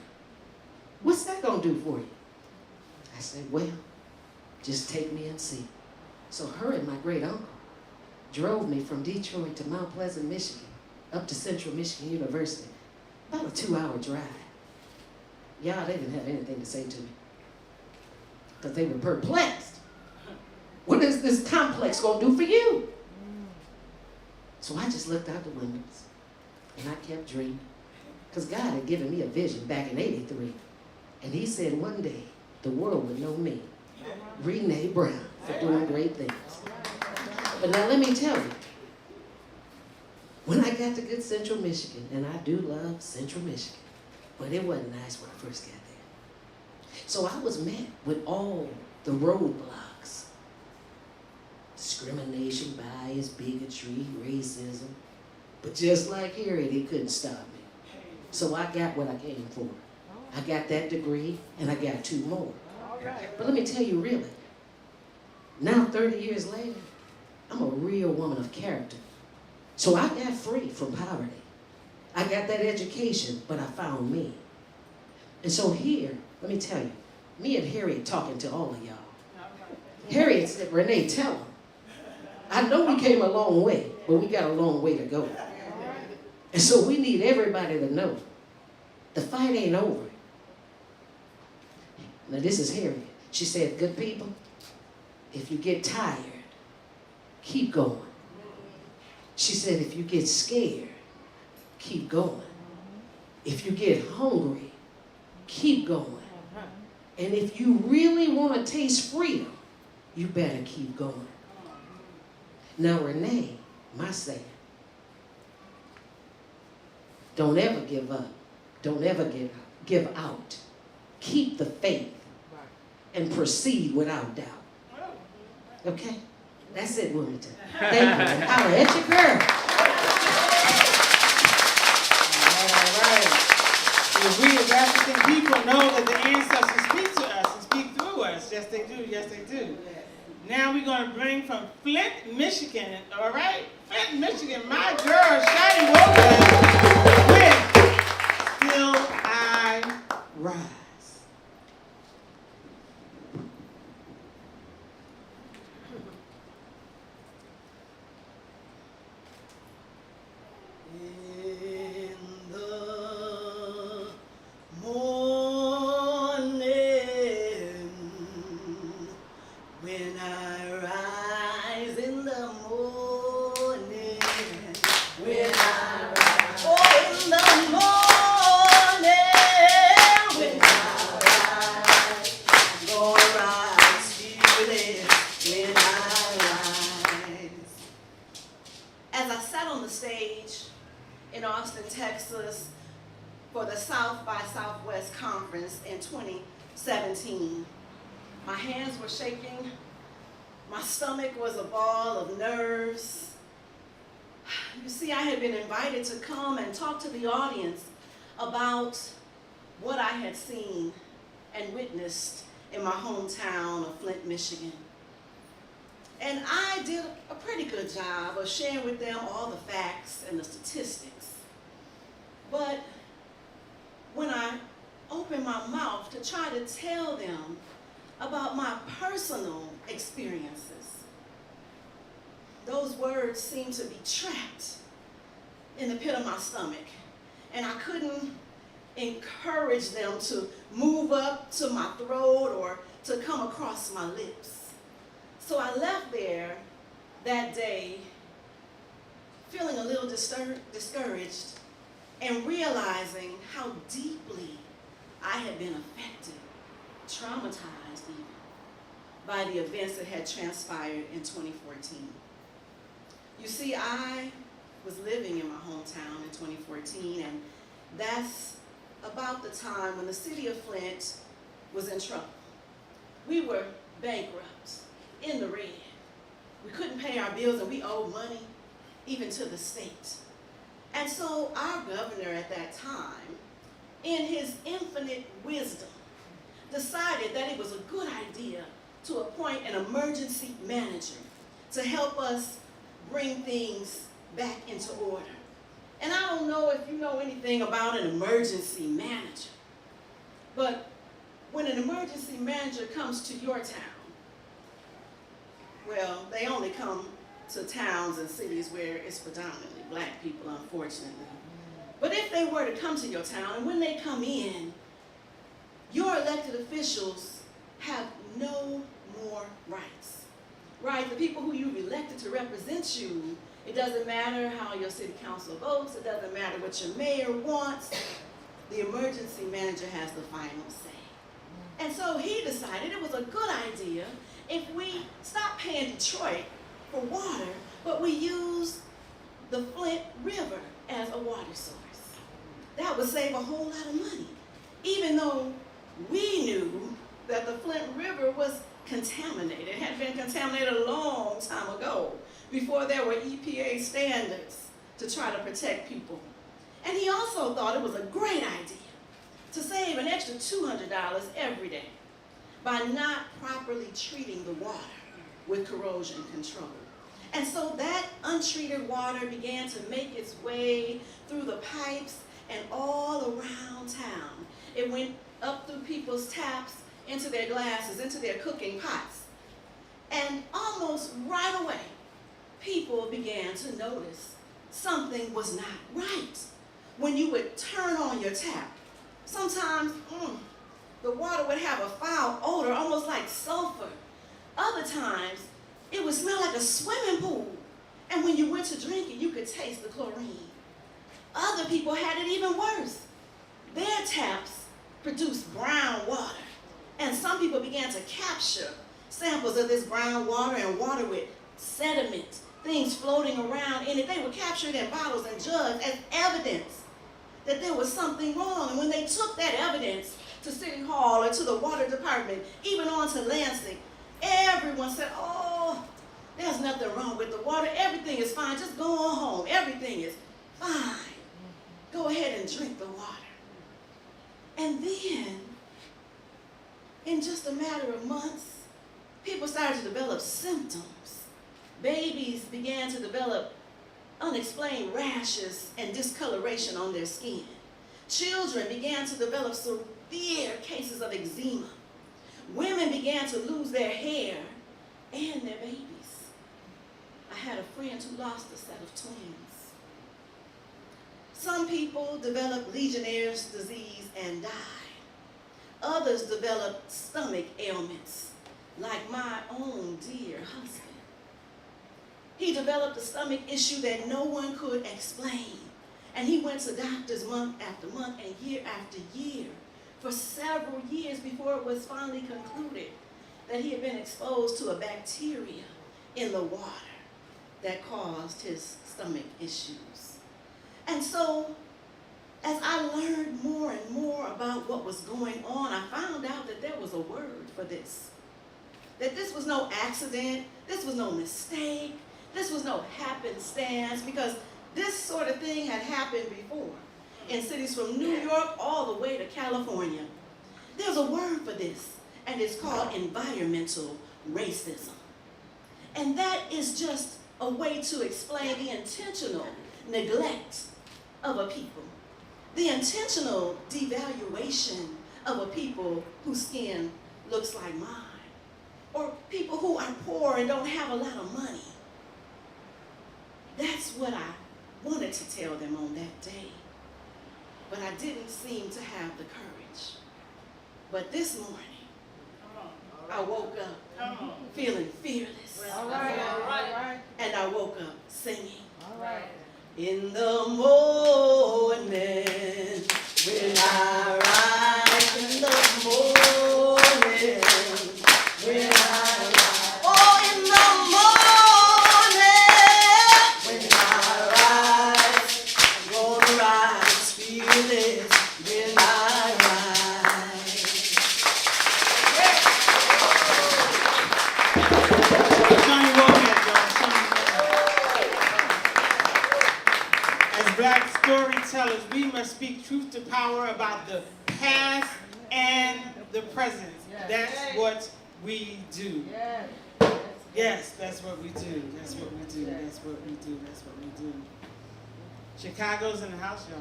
Speaker 6: What's that going to do for you? I said, well, just take me and see. So her and my great-uncle drove me from Detroit to Mount Pleasant, Michigan, up to Central Michigan University, about a 2-hour drive. Y'all, they didn't have anything to say to me, because they were perplexed. What is this complex going to do for you? So I just looked out the windows, and I kept dreaming, because God had given me a vision back in '83, and he said one day the world would know me, Renee Brown, for doing great things. But now let me tell you, when I got to good Central Michigan, and I do love Central Michigan, but it wasn't nice when I first got there. So I was met with all the roadblocks. Discrimination, bias, bigotry, racism. But just like Harriet, it couldn't stop me. So I got what I came for. I got that degree, and I got 2 more. But let me tell you really, now 30 years later, I'm a real woman of character. So I got free from poverty. I got that education, but I found me. And so here, let me tell you, me and Harriet talking to all of y'all. Harriet said, Renee, tell them. I know we came a long way, but we got a long way to go. And so we need everybody to know the fight ain't over. Now this is Harriet. She said, good people, if you get tired, keep going. She said, if you get scared, keep going. If you get hungry, keep going. And if you really want to taste freedom, you better keep going. Now, Renee, my saying, don't ever give up. Don't ever give out. Keep the faith and proceed without doubt. Okay? That's it, Wilmington. Thank you. And holla at your girl.
Speaker 1: All right. Well, we as African people know that the ancestors speak to us and speak through us. Yes, they do. Yes, they do. Now we're going to bring from Flint, Michigan. All right? Flint, Michigan. My girl, Shadi Wogan with Still I Rise.
Speaker 2: As I sat on the stage in Austin, Texas for the South by Southwest Conference in 2017, my hands were shaking, my stomach was a ball of nerves. You see, I had been invited to come and talk to the audience about what I had seen and witnessed in my hometown of Flint, Michigan. And I did a pretty good job of sharing with them all the facts and the statistics. But when I opened my mouth to try to tell them about my personal experiences, those words seemed to be trapped in the pit of my stomach. And I couldn't encourage them to move up to my throat or to come across my lips. So I left there that day feeling a little discouraged and realizing how deeply I had been affected, traumatized even, by the events that had transpired in 2014. You see, I was living in my hometown in 2014, and that's about the time when the city of Flint was in trouble. We were bankrupt, in the red. We couldn't pay our bills, and we owed money even to the state. And so our governor at that time, in his infinite wisdom, decided that it was a good idea to appoint an emergency manager
Speaker 3: to help us bring things back into order. And I don't know if you know anything about an emergency manager, but when an emergency manager comes to your town, well, they only come to towns and cities where it's predominantly black people, unfortunately. But if they were to come to your town, and when they come in, your elected officials have no more rights, right? The people who you've elected to represent you, it doesn't matter how your city council votes, it doesn't matter what your mayor wants, the emergency manager has the final say. And so he decided it was a good idea if we stop paying Detroit for water, but we use the Flint River as a water source. That would save a whole lot of money, even though we knew that the Flint River was contaminated. It had been contaminated a long time ago, before there were EPA standards to try to protect people. And he also thought it was a great idea to save an extra $200 every day by not properly treating the water with corrosion control. And so that untreated water began to make its way through the pipes and all around town. It went up through people's taps, into their glasses, into their cooking pots. And almost right away, people began to notice something was not right. When you would turn on your tap, sometimes the water would have a foul odor, almost like sulfur. Other times, it would smell like a swimming pool. And when you went to drink it, you could taste the chlorine. Other people had it even worse. Their taps produced brown water. And some people began to capture samples of this brown water and water with sediment, things floating around in it. They would capture it in bottles and jugs as evidence that there was something wrong. And when they took that evidence to City Hall or to the water department, even on to Lansing, everyone said, oh, there's nothing wrong with the water. Everything is fine. Just go on home. Everything is fine. Go ahead and drink the water. And then, in just a matter of months, people started to develop symptoms. Babies began to develop unexplained rashes and discoloration on their skin. Children began to develop severe cases of eczema. Women began to lose their hair and their babies. I had a friend who lost a set of twins. Some people developed Legionnaire's disease and died. Others developed stomach ailments, like my own dear husband. He developed a stomach issue that no one could explain. And he went to doctors month after month and year after year for several years before it was finally concluded that he had been exposed to a bacteria in the water that caused his stomach issues. And so, as I learned more and more about what was going on, I found out that there was a word for this. That this was no accident, this was no mistake, this was no happenstance, because this sort of thing had happened before in cities from New York all the way to California. There's a word for this, and it's called environmental racism. And that is just a way to explain the intentional neglect of a people, the intentional devaluation of a people whose skin looks like mine, or people who are poor and don't have a lot of money. That's what I wanted to tell them on that day, but I didn't seem to have the courage. But this morning, I woke up feeling fearless.
Speaker 1: All right.
Speaker 3: And I woke up singing. All right. In the morning, when I rise, in the morning, when I rise, oh, in the morning, when I rise, I'm gonna rise, fearless, when I rise.
Speaker 1: Johnny Womack, y'all. As Black storytellers, we must speak truth to power about the past and the present. That's what we do. Yes, that's what we do. That's what we do. That's what we do. That's what we do. Chicago's in the house, y'all.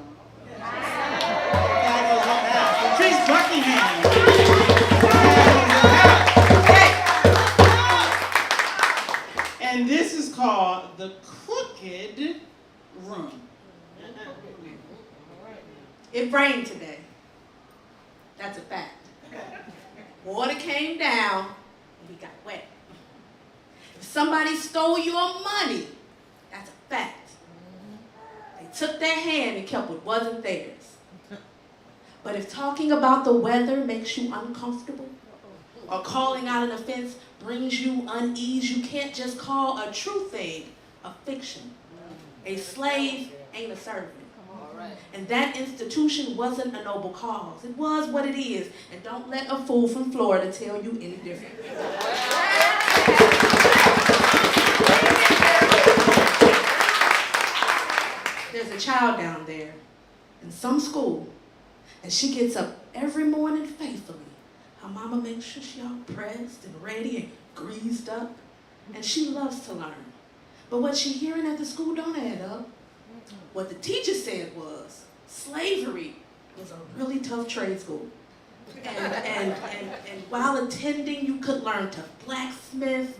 Speaker 1: Chicago's in the house. Patrice Buckingham. And this is called the Crooked Room.
Speaker 2: It rained today. That's a fact. Water came down and we got wet. If somebody stole your money, that's a fact. They took their hand and kept what wasn't theirs. But if talking about the weather makes you uncomfortable, or calling out an offense brings you unease, you can't just call a true thing a fiction. A slave ain't a servant. And that institution wasn't a noble cause. It was what it is. And don't let a fool from Florida tell you any different. There's a child down there in some school, and she gets up every morning faithfully. Her mama makes sure she all pressed and ready and greased up, and she loves to learn. But what she hearing at the school don't add up. What the teacher said was slavery was a really tough trade school. And while attending, you could learn to blacksmith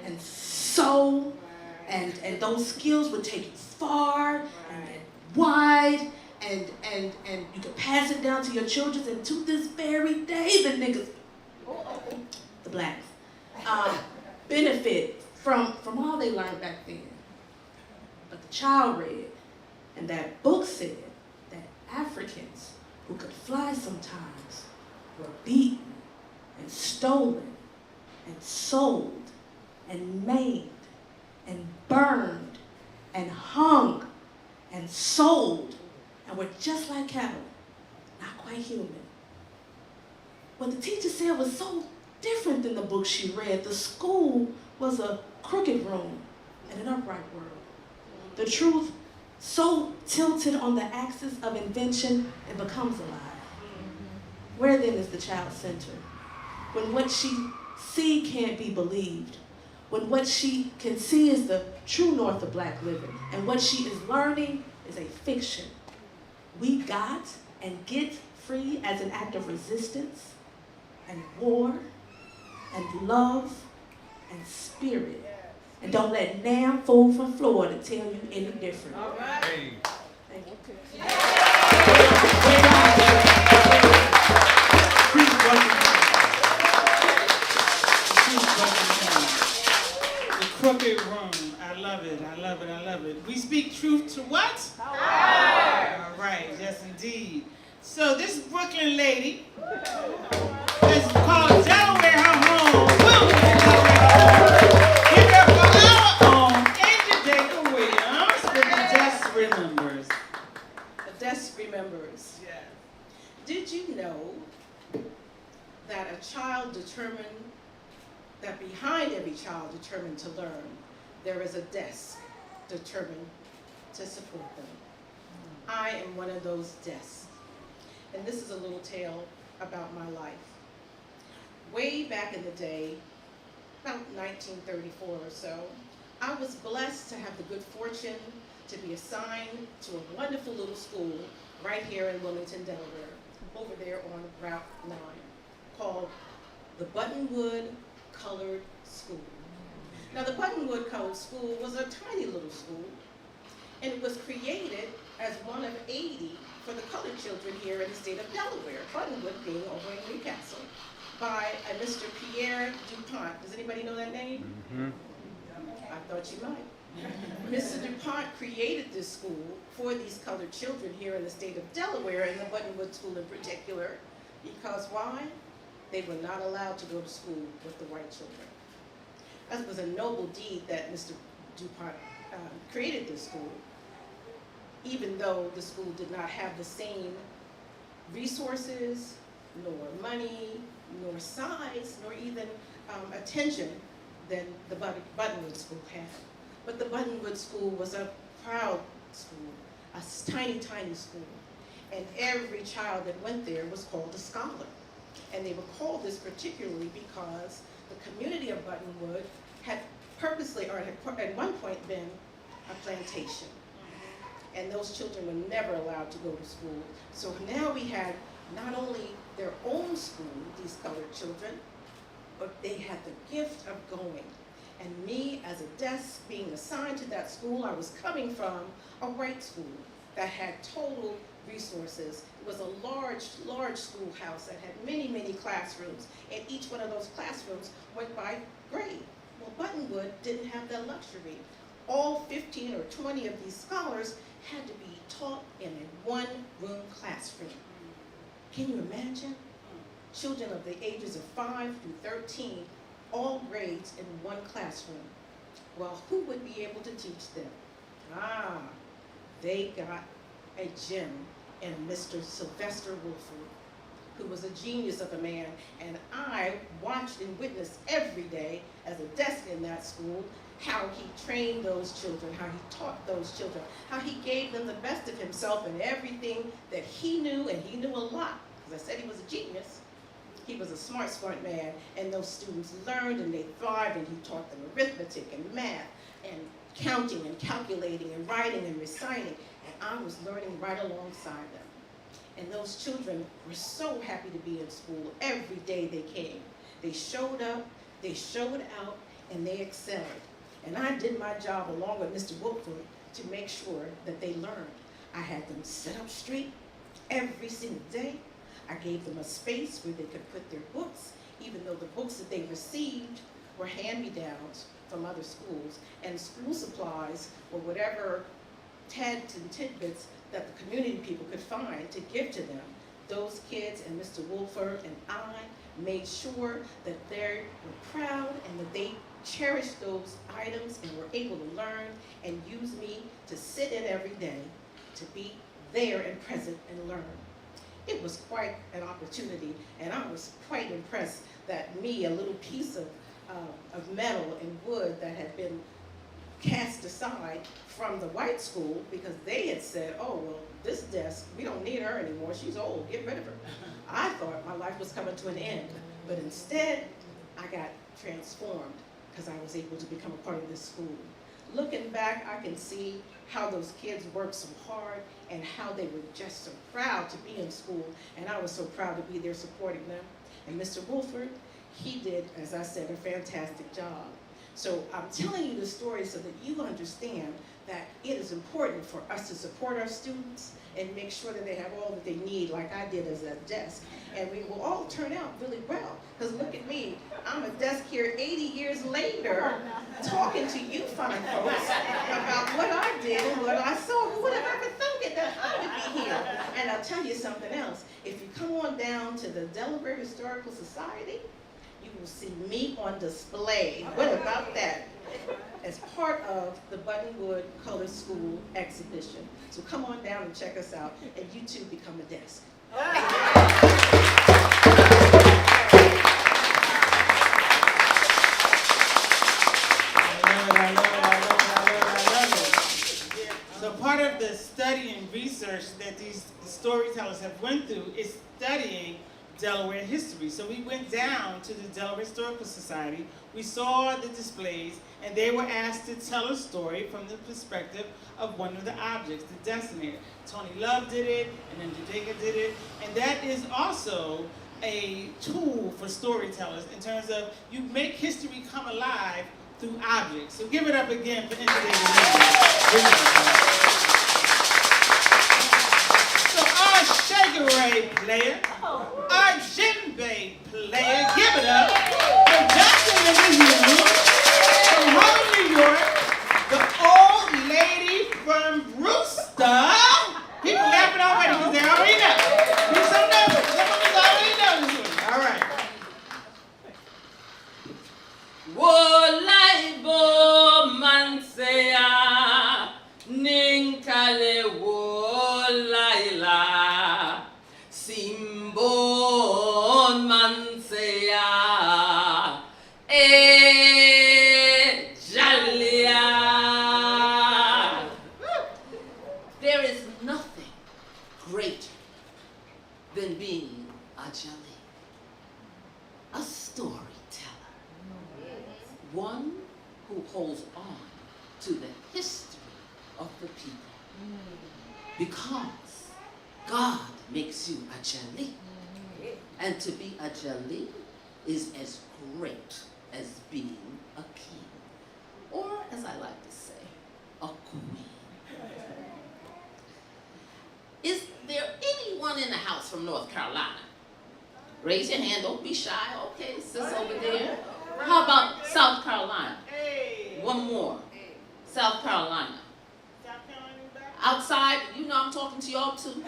Speaker 2: and sew, and those skills would take you far and wide, and you could pass it down to your children. And to this very day, the niggas, the blacks, benefit from all they learned back then. But the child read, and that book said that Africans who could fly sometimes were beaten and stolen and sold and maimed and burned and hung and sold and were just like cattle, not quite human. What the teacher said was so different than the book she read. The school was a crooked room and an upright world. The truth so tilted on the axis of invention, it becomes a lie. Where then is the child center? When what she see can't be believed, when what she can see is the true north of black living, and what she is learning is a fiction. We got and get free as an act of resistance and war and love and spirit. And don't let damn fool from Florida tell you any different. All right. Hey. Thank you.
Speaker 1: The Crooked Room. I love it. I love it. I love it. We speak truth to what? Power. All right. Yes, indeed. So this Brooklyn lady is called Delaware her home. Welcome to Delaware her home. Give her for our own Angel Jacob Williams with the Desk Remembers.
Speaker 3: The desk remembers.
Speaker 1: Yeah.
Speaker 3: Did you know that behind every child determined to learn, there is a desk determined to support them? I am one of those desks. And this is a little tale about my life. Way back in the day, about 1934 or so, I was blessed to have the good fortune to be assigned to a wonderful little school right here in Wilmington, Delaware, over there on Route 9, called the Buttonwood Colored School. Now, the Buttonwood Colored School was a tiny little school, and it was created as one of 80 for the colored children here in the state of Delaware, Buttonwood being over in Newcastle, by a Mr. Pierre DuPont. Does anybody know that name? Mm-hmm. I thought you might. Mr. DuPont created this school for these colored children here in the state of Delaware, and the Buttonwood School in particular, because why? They were not allowed to go to school with the white children. That was a noble deed that Mr. DuPont created this school, even though the school did not have the same resources, nor money, nor size, nor even attention than the Buttonwood School had. But the Buttonwood School was a proud school, a tiny, tiny school. And every child that went there was called a scholar. And they were called this particularly because the community of Buttonwood had purposely, or had at one point been a plantation. And those children were never allowed to go to school. So now we had not only their own school, these colored children, but they had the gift of going. And me, as a desk being assigned to that school, I was coming from a white school that had total resources. It was a large schoolhouse that had many, many classrooms, and each one of those classrooms went by grade. Well, Buttonwood didn't have that luxury. All 15 or 20 of these scholars had to be taught in a one-room classroom. Can you imagine? Children of the ages of 5 through 13, all grades in one classroom. Well, who would be able to teach them? They got a gem in Mr. Sylvester Wolford, who was a genius of a man, and I watched and witnessed every day as a desk in that school how he trained those children, how he taught those children, how he gave them the best of himself in everything that he knew, and he knew a lot. As I said, he was a genius. He was a smart man, and those students learned and they thrived, and he taught them arithmetic and math and counting and calculating and writing and reciting, and I was learning right alongside them. And those children were so happy to be in school. Every day they came. They showed up, they showed out, and they excelled. And I did my job along with Mr. Wolford to make sure that they learned. I had them sit up straight every single day. I gave them a space where they could put their books, even though the books that they received were hand-me-downs from other schools, and school supplies or whatever tads and tidbits that the community people could find to give to them. Those kids and Mr. Wolford and I made sure that they were proud and that they cherished those items and were able to learn and use me to sit in every day, to be there and present and learn. It was quite an opportunity, and I was quite impressed that me, a little piece of metal and wood that had been cast aside from the white school because they had said, oh, well, this desk, we don't need her anymore, she's old, get rid of her. I thought my life was coming to an end, but instead, I got transformed because I was able to become a part of this school. Looking back, I can see how those kids worked so hard and how they were just so proud to be in school, and I was so proud to be there supporting them. And Mr. Wolford, he did, as I said, a fantastic job. So I'm telling you the story so that you understand that it is important for us to support our students and make sure that they have all that they need, like I did as a desk. And we will all turn out really well, because look at me, I'm a desk here 80 years later, talking to you fine folks about what I did and what I saw. Who would have ever thunk it that I would be here? And I'll tell you something else. If you come on down to the Delaware Historical Society, you will see me on display. What about that? As part of the Buttonwood Color School exhibition. So come on down and check us out, and you too become a desk.
Speaker 1: So part of the study and research that these storytellers have went through is studying Delaware history. So we went down to the Delaware Historical Society, we saw the displays, and they were asked to tell a story from the perspective of one of the objects, the Destinator. Tony Love did it, and then Judea did it, and that is also a tool for storytellers in terms of you make history come alive through objects. So give it up again for David. So our Shaggy player, our djembe player, give it up for Johnson in the Hills, from Harlem, New York, the old lady from Brewster. People laughing already because they already know. Here's some numbers. Some of us already know this one. All right.
Speaker 7: Wolaibo mansea ninkale wolaila simbon mansea
Speaker 6: goes on to the history of the people. Because God makes you a Jali. And to be a Jali is as great as being a king. Or, as I like to say, a queen. Is there anyone in the house from North Carolina? Raise your hand, don't be shy. Okay, sis over there. How about South Carolina?
Speaker 1: Hey.
Speaker 6: One more. South Carolina.
Speaker 1: South Carolina back?
Speaker 6: Outside, you know I'm talking to y'all too.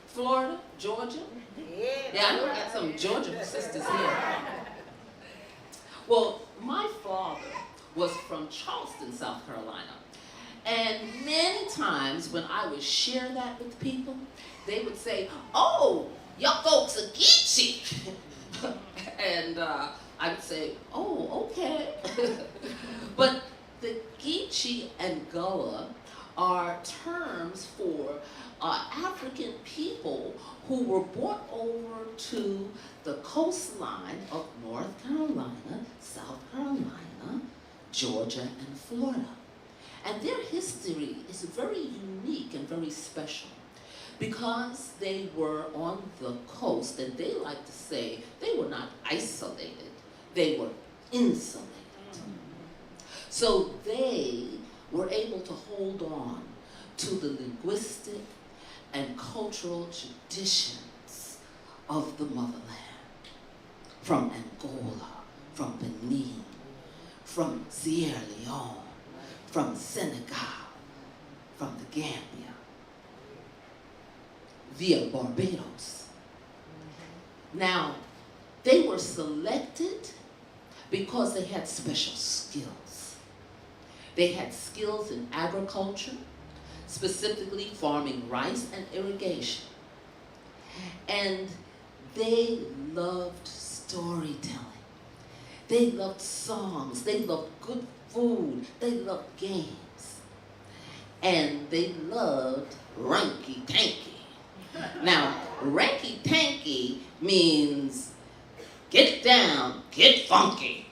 Speaker 6: Florida, Georgia. Yeah, I know I got some Georgia sisters here. Well, my father was from Charleston, South Carolina. And many times when I would share that with people, they would say, oh, y'all folks are Geechee. And I would say, oh, okay. But the Geechee and Gullah are terms for African people who were brought over to the coastline of North Carolina, South Carolina, Georgia, and Florida. And their history is very unique and very special because they were on the coast, and they like to say they were not isolated, they were insulated. So they were able to hold on to the linguistic and cultural traditions of the motherland. From Angola, from Benin, from Sierra Leone, from Senegal, from the Gambia, via Barbados. Now, they were selected because they had special skills. They had skills in agriculture, specifically farming rice and irrigation. And they loved storytelling. They loved songs. They loved good food. They loved games. And they loved ranky-tanky. Now, ranky-tanky means get down, get funky.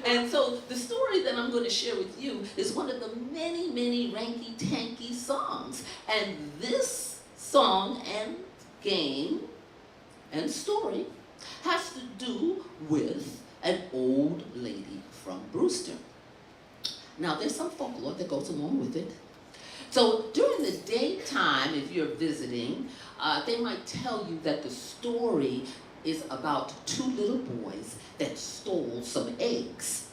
Speaker 6: And so the story that I'm going to share with you is one of the many, many ranky-tanky songs. And this song and game and story has to do with an old lady from Brewster. Now, there's some folklore that goes along with it. So during the daytime, if you're visiting, they might tell you that the story is about two little boys that stole some eggs.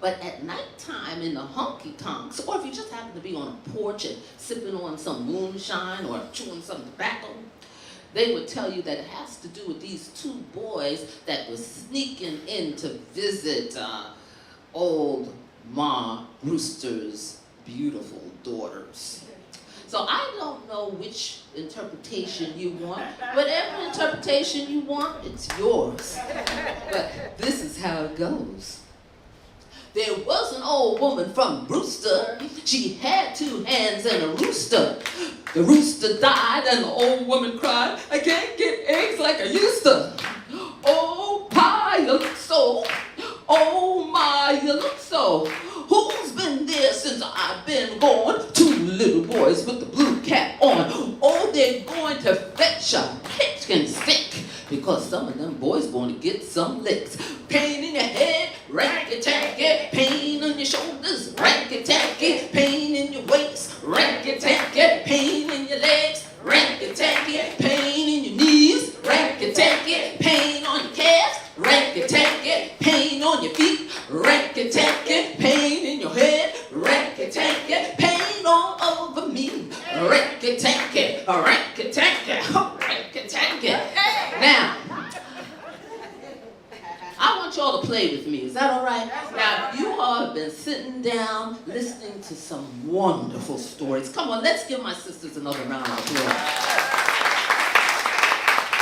Speaker 6: But at nighttime in the honky-tonks, or if you just happen to be on a porch and sipping on some moonshine or chewing some tobacco, they would tell you that it has to do with these two boys that were sneaking in to visit old Ma Brewster's beautiful daughters. So I don't know which interpretation you want. Whatever interpretation you want, it's yours. But this is how it goes. There was an old woman from Brewster. She had two hands and a rooster. The rooster died and the old woman cried, I can't get eggs like I used to. Oh, Pa, you look so. Oh, my, you look so. Who's been there since I've been gone? Two little boys with the blue cap on. Oh, they're going to fetch a kitchen stick because some of them boys going to get some licks. Pain in your head, ranky-tanky. Pain on your shoulders, ranky-tanky. Pain in your waist, ranky-tanky. Pain in your legs, ranky-tanky. Pain in your knees, ranky-tanky. Pain on your calves, ranky-tanky. Pain on your feet, ranky-tanky. Pain in your head, ranky-tanky. Pain all over me, ranky-tanky. Ranky-tanky, ranky-tanky. Now, I want y'all to play with me. Is that all right? Now, you all have been sitting down, listening to some wonderful stories. Come on, let's give my sisters another round of applause.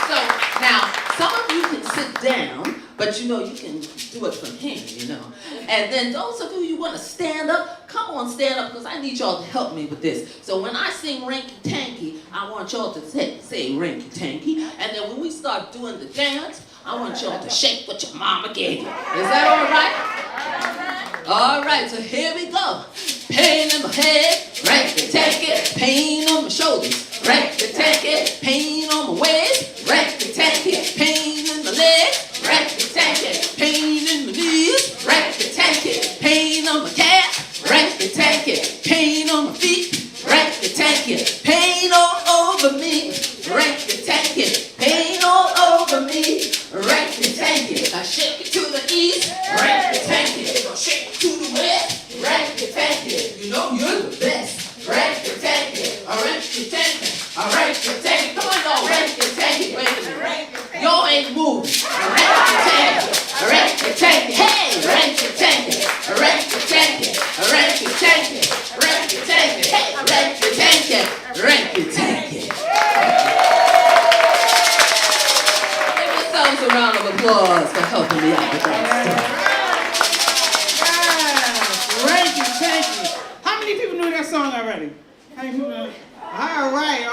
Speaker 6: So, now, some of you can sit down, but you know, you can do it from here, you know. And then those of you want to stand up, come on, stand up, because I need y'all to help me with this. So when I sing ranky-tanky, I want y'all to say ranky-tanky. And then when we start doing the dance, I want y'all to shake what your mama gave you. Is that all right? All right, so here we go. Pain in my head, rank to take it. Pain on my shoulders, rank to take it. Pain on my waist, rank to take it. Pain in my legs, rank to take it. Pain in my knees, rank to take it. Pain on my calf, rank to take it. Pain on my feet, rank to take it. Pain all over me, rank to take it. Pain all over me, rank to take it. I shake it to the east, rank to take it. I shake it to the west, rank to take it. You know you're the best, rank to take it. I rank to take it. I rank to take it. Come on, y'all, rank to take it. Wait a minute. Y'all ain't moving. I rank to take it. I rank to take it. Hey, rank to take it. I rank to take it. I rank to take it. I rank to take it. Hey, rank to take it. Rank to take it. Give yourselves a round of applause for helping me out with that.
Speaker 1: Thank you, thank you. How many people knew that song already? How many people know? All right.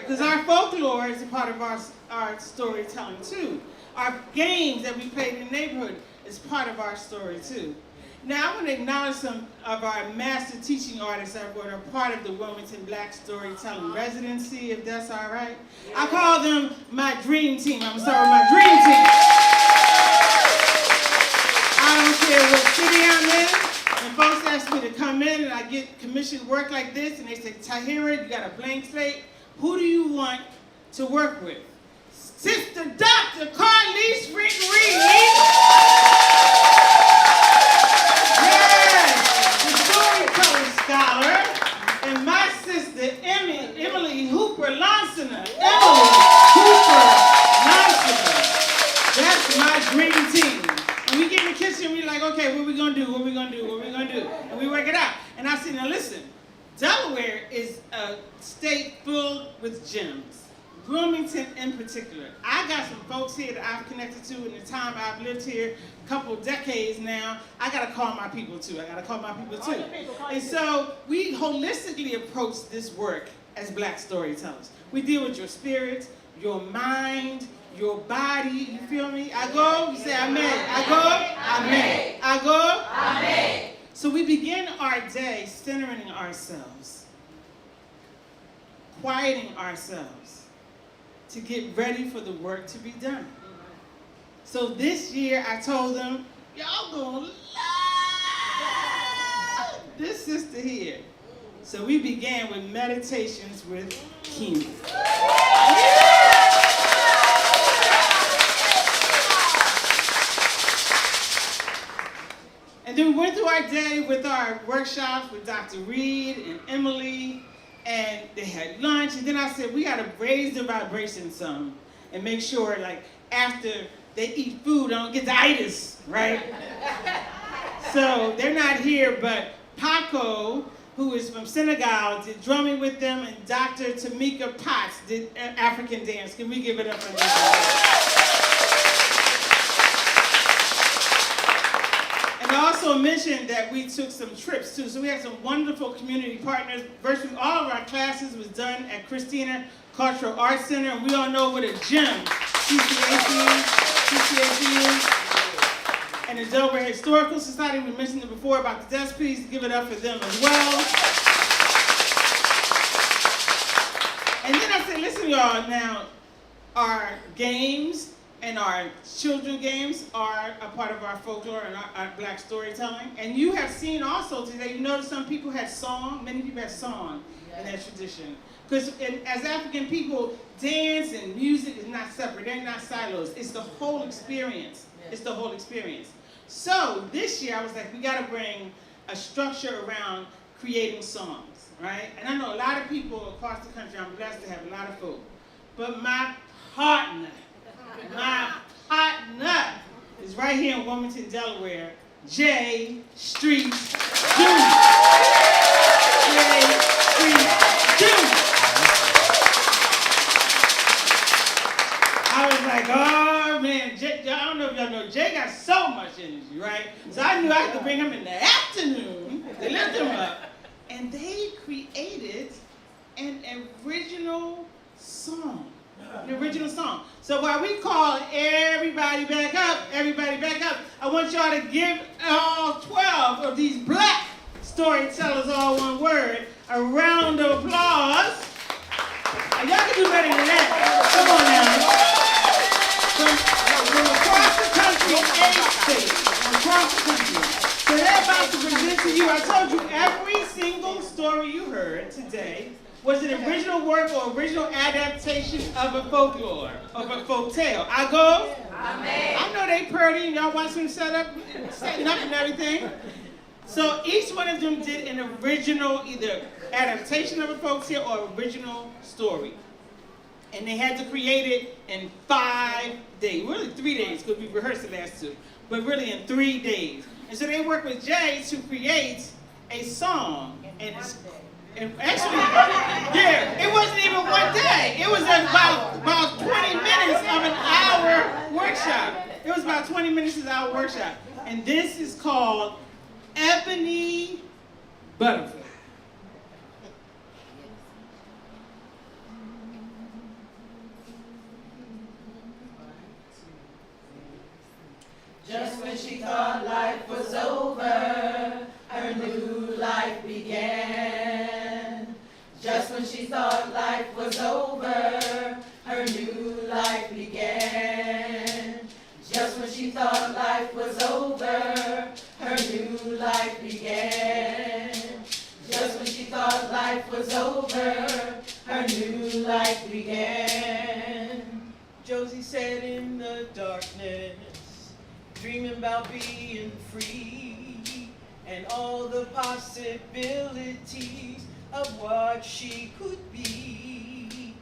Speaker 1: Because our folklore is a part of our storytelling too. Our games that we played in the neighborhood is part of our story too. Now I want to acknowledge some of our master teaching artists that were a part of the Wilmington Black Storytelling Residency, if that's all right. I call them my dream team. I'm going to start with my dream team. I don't care what city I'm in. When folks ask me to come in and I get commissioned work like this and they say, Tahira, you got a blank slate, who do you want to work with? Sister Dr. Carlise Frank Reed. Yes, the storytelling scholar. And my sister, Emily Hooper Lansana. Emily Hooper Lansana. That's my dream team. And we get in the kitchen, we're like, okay, what we gonna do? What we gonna do? What we gonna do? And we work it out. And I said, now listen, Delaware is a state filled with gems. Wilmington in particular. I got some folks here that I've connected to in the time I've lived here, a couple decades now. I gotta call my people too. And so we holistically approach this work as Black storytellers. We deal with your spirit, your mind, your body, you feel me? I go, you say amen. I go, amen. I go, amen. So we begin our day centering ourselves, quieting ourselves to get ready for the work to be done. So this year I told them, y'all gonna love this sister here. So we began with meditations with Kima. And then we went through our day with our workshops with Dr. Reed and Emily, and they had lunch, and then I said, we gotta raise the vibration some and make sure, like, after they eat food, they don't get the itis, right? So they're not here, but Paco, who is from Senegal, did drumming with them, and Dr. Tamika Potts did African dance. Can we give it up for them? And I also mentioned that we took some trips too. So we had some wonderful community partners. Virtually all of our classes was done at Christina Cultural Arts Center, and we all know what a gem CCAC is. And the Delaware Historical Society, we mentioned it before about the desk piece. Give it up for them as well. And then I said, listen y'all, now our games and our children games are a part of our folklore and our Black storytelling. And you have seen also today, you notice some people had song, many people had song in that tradition. Because as African people, dance and music is not separate, they're not silos. It's the whole experience. It's the whole experience. So this year I was like, we gotta bring a structure around creating songs, right? And I know a lot of people across the country, I'm blessed to have a lot of folk. But my partner is right here in Wilmington, Delaware, J Street Jr. J Street Jr. I was like, oh man, Jay, I don't know if y'all know, Jay got so much energy, right? So I knew I had to bring him in the afternoon to lift him up. And they created an original song. The original song. So while we call everybody back up, I want y'all to give all 12 of these black storytellers, all one word, a round of applause. And y'all can do better than that. Come on now. From across the country, 8 states, across the country. So they're about to present to you, I told you every single story you heard today was an original work or original adaptation of a folklore, of a folk tale. I go? Amen. I know they pretty and y'all watch them setting up and everything. So each one of them did an original, either adaptation of a folk tale or original story. And they had to create it in 5 days, really 3 days, because we rehearsed the last 2, but really in 3 days. And so they worked with Jay to create a song. And actually, yeah, it wasn't even 1 day. It was about 20 minutes of an hour workshop. It was about 20 minutes of an hour workshop. And this is called Ebony Butterfly.
Speaker 8: Just when she thought life was over, her new life began. Just when she thought life was over, her new life began. Just when she thought life was over, her new life began. Just when she thought life was over, her new life began. Josie sat in the darkness, dreaming about being free and all the possibilities of what she could be,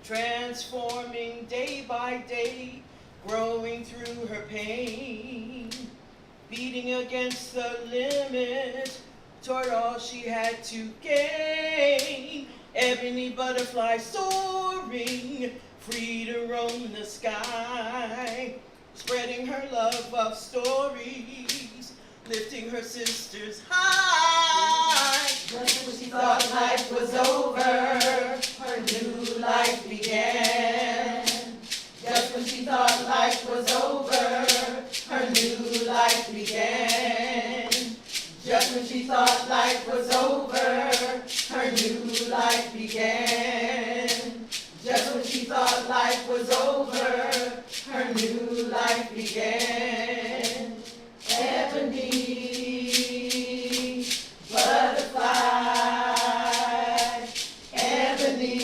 Speaker 8: transforming day by day, growing through her pain, beating against the limit toward all she had to gain. Ebony butterfly soaring, free to roam the sky, spreading her love of stories, lifting her sisters high. Just when she thought life was over, her new life began. Just when she thought life was over, her new life began. Just when she thought life was over, her new life began. Just when she thought life was over, her new life began. Ebony butterfly, ebony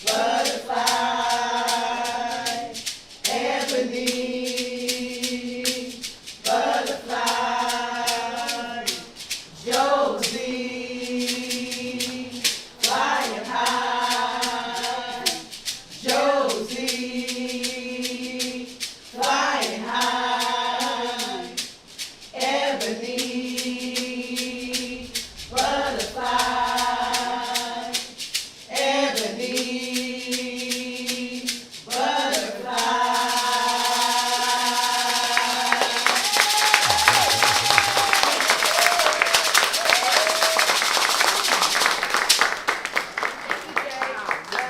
Speaker 8: butterfly, ebony butterfly. Josie, flying high. Josie, flying high. Ebony butterfly, ebony butterfly.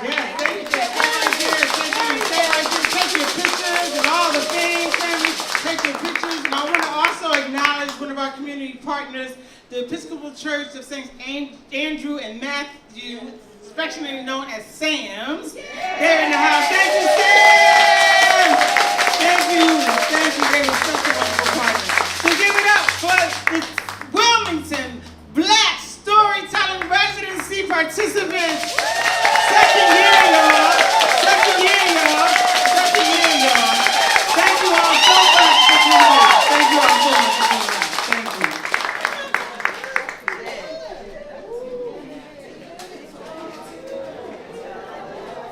Speaker 1: Yes, thank you. Stay right there. Take your pictures and all the things, family. Take your pictures. And I want to also acknowledge one of our community partners, the Episcopal Church of St. Andrew and Matthew, affectionately known as Sam's. They're in the house. Thank you, Sam! Thank you. They were such a wonderful partner. So give it up for the Wilmington Black Storytelling Residency participants.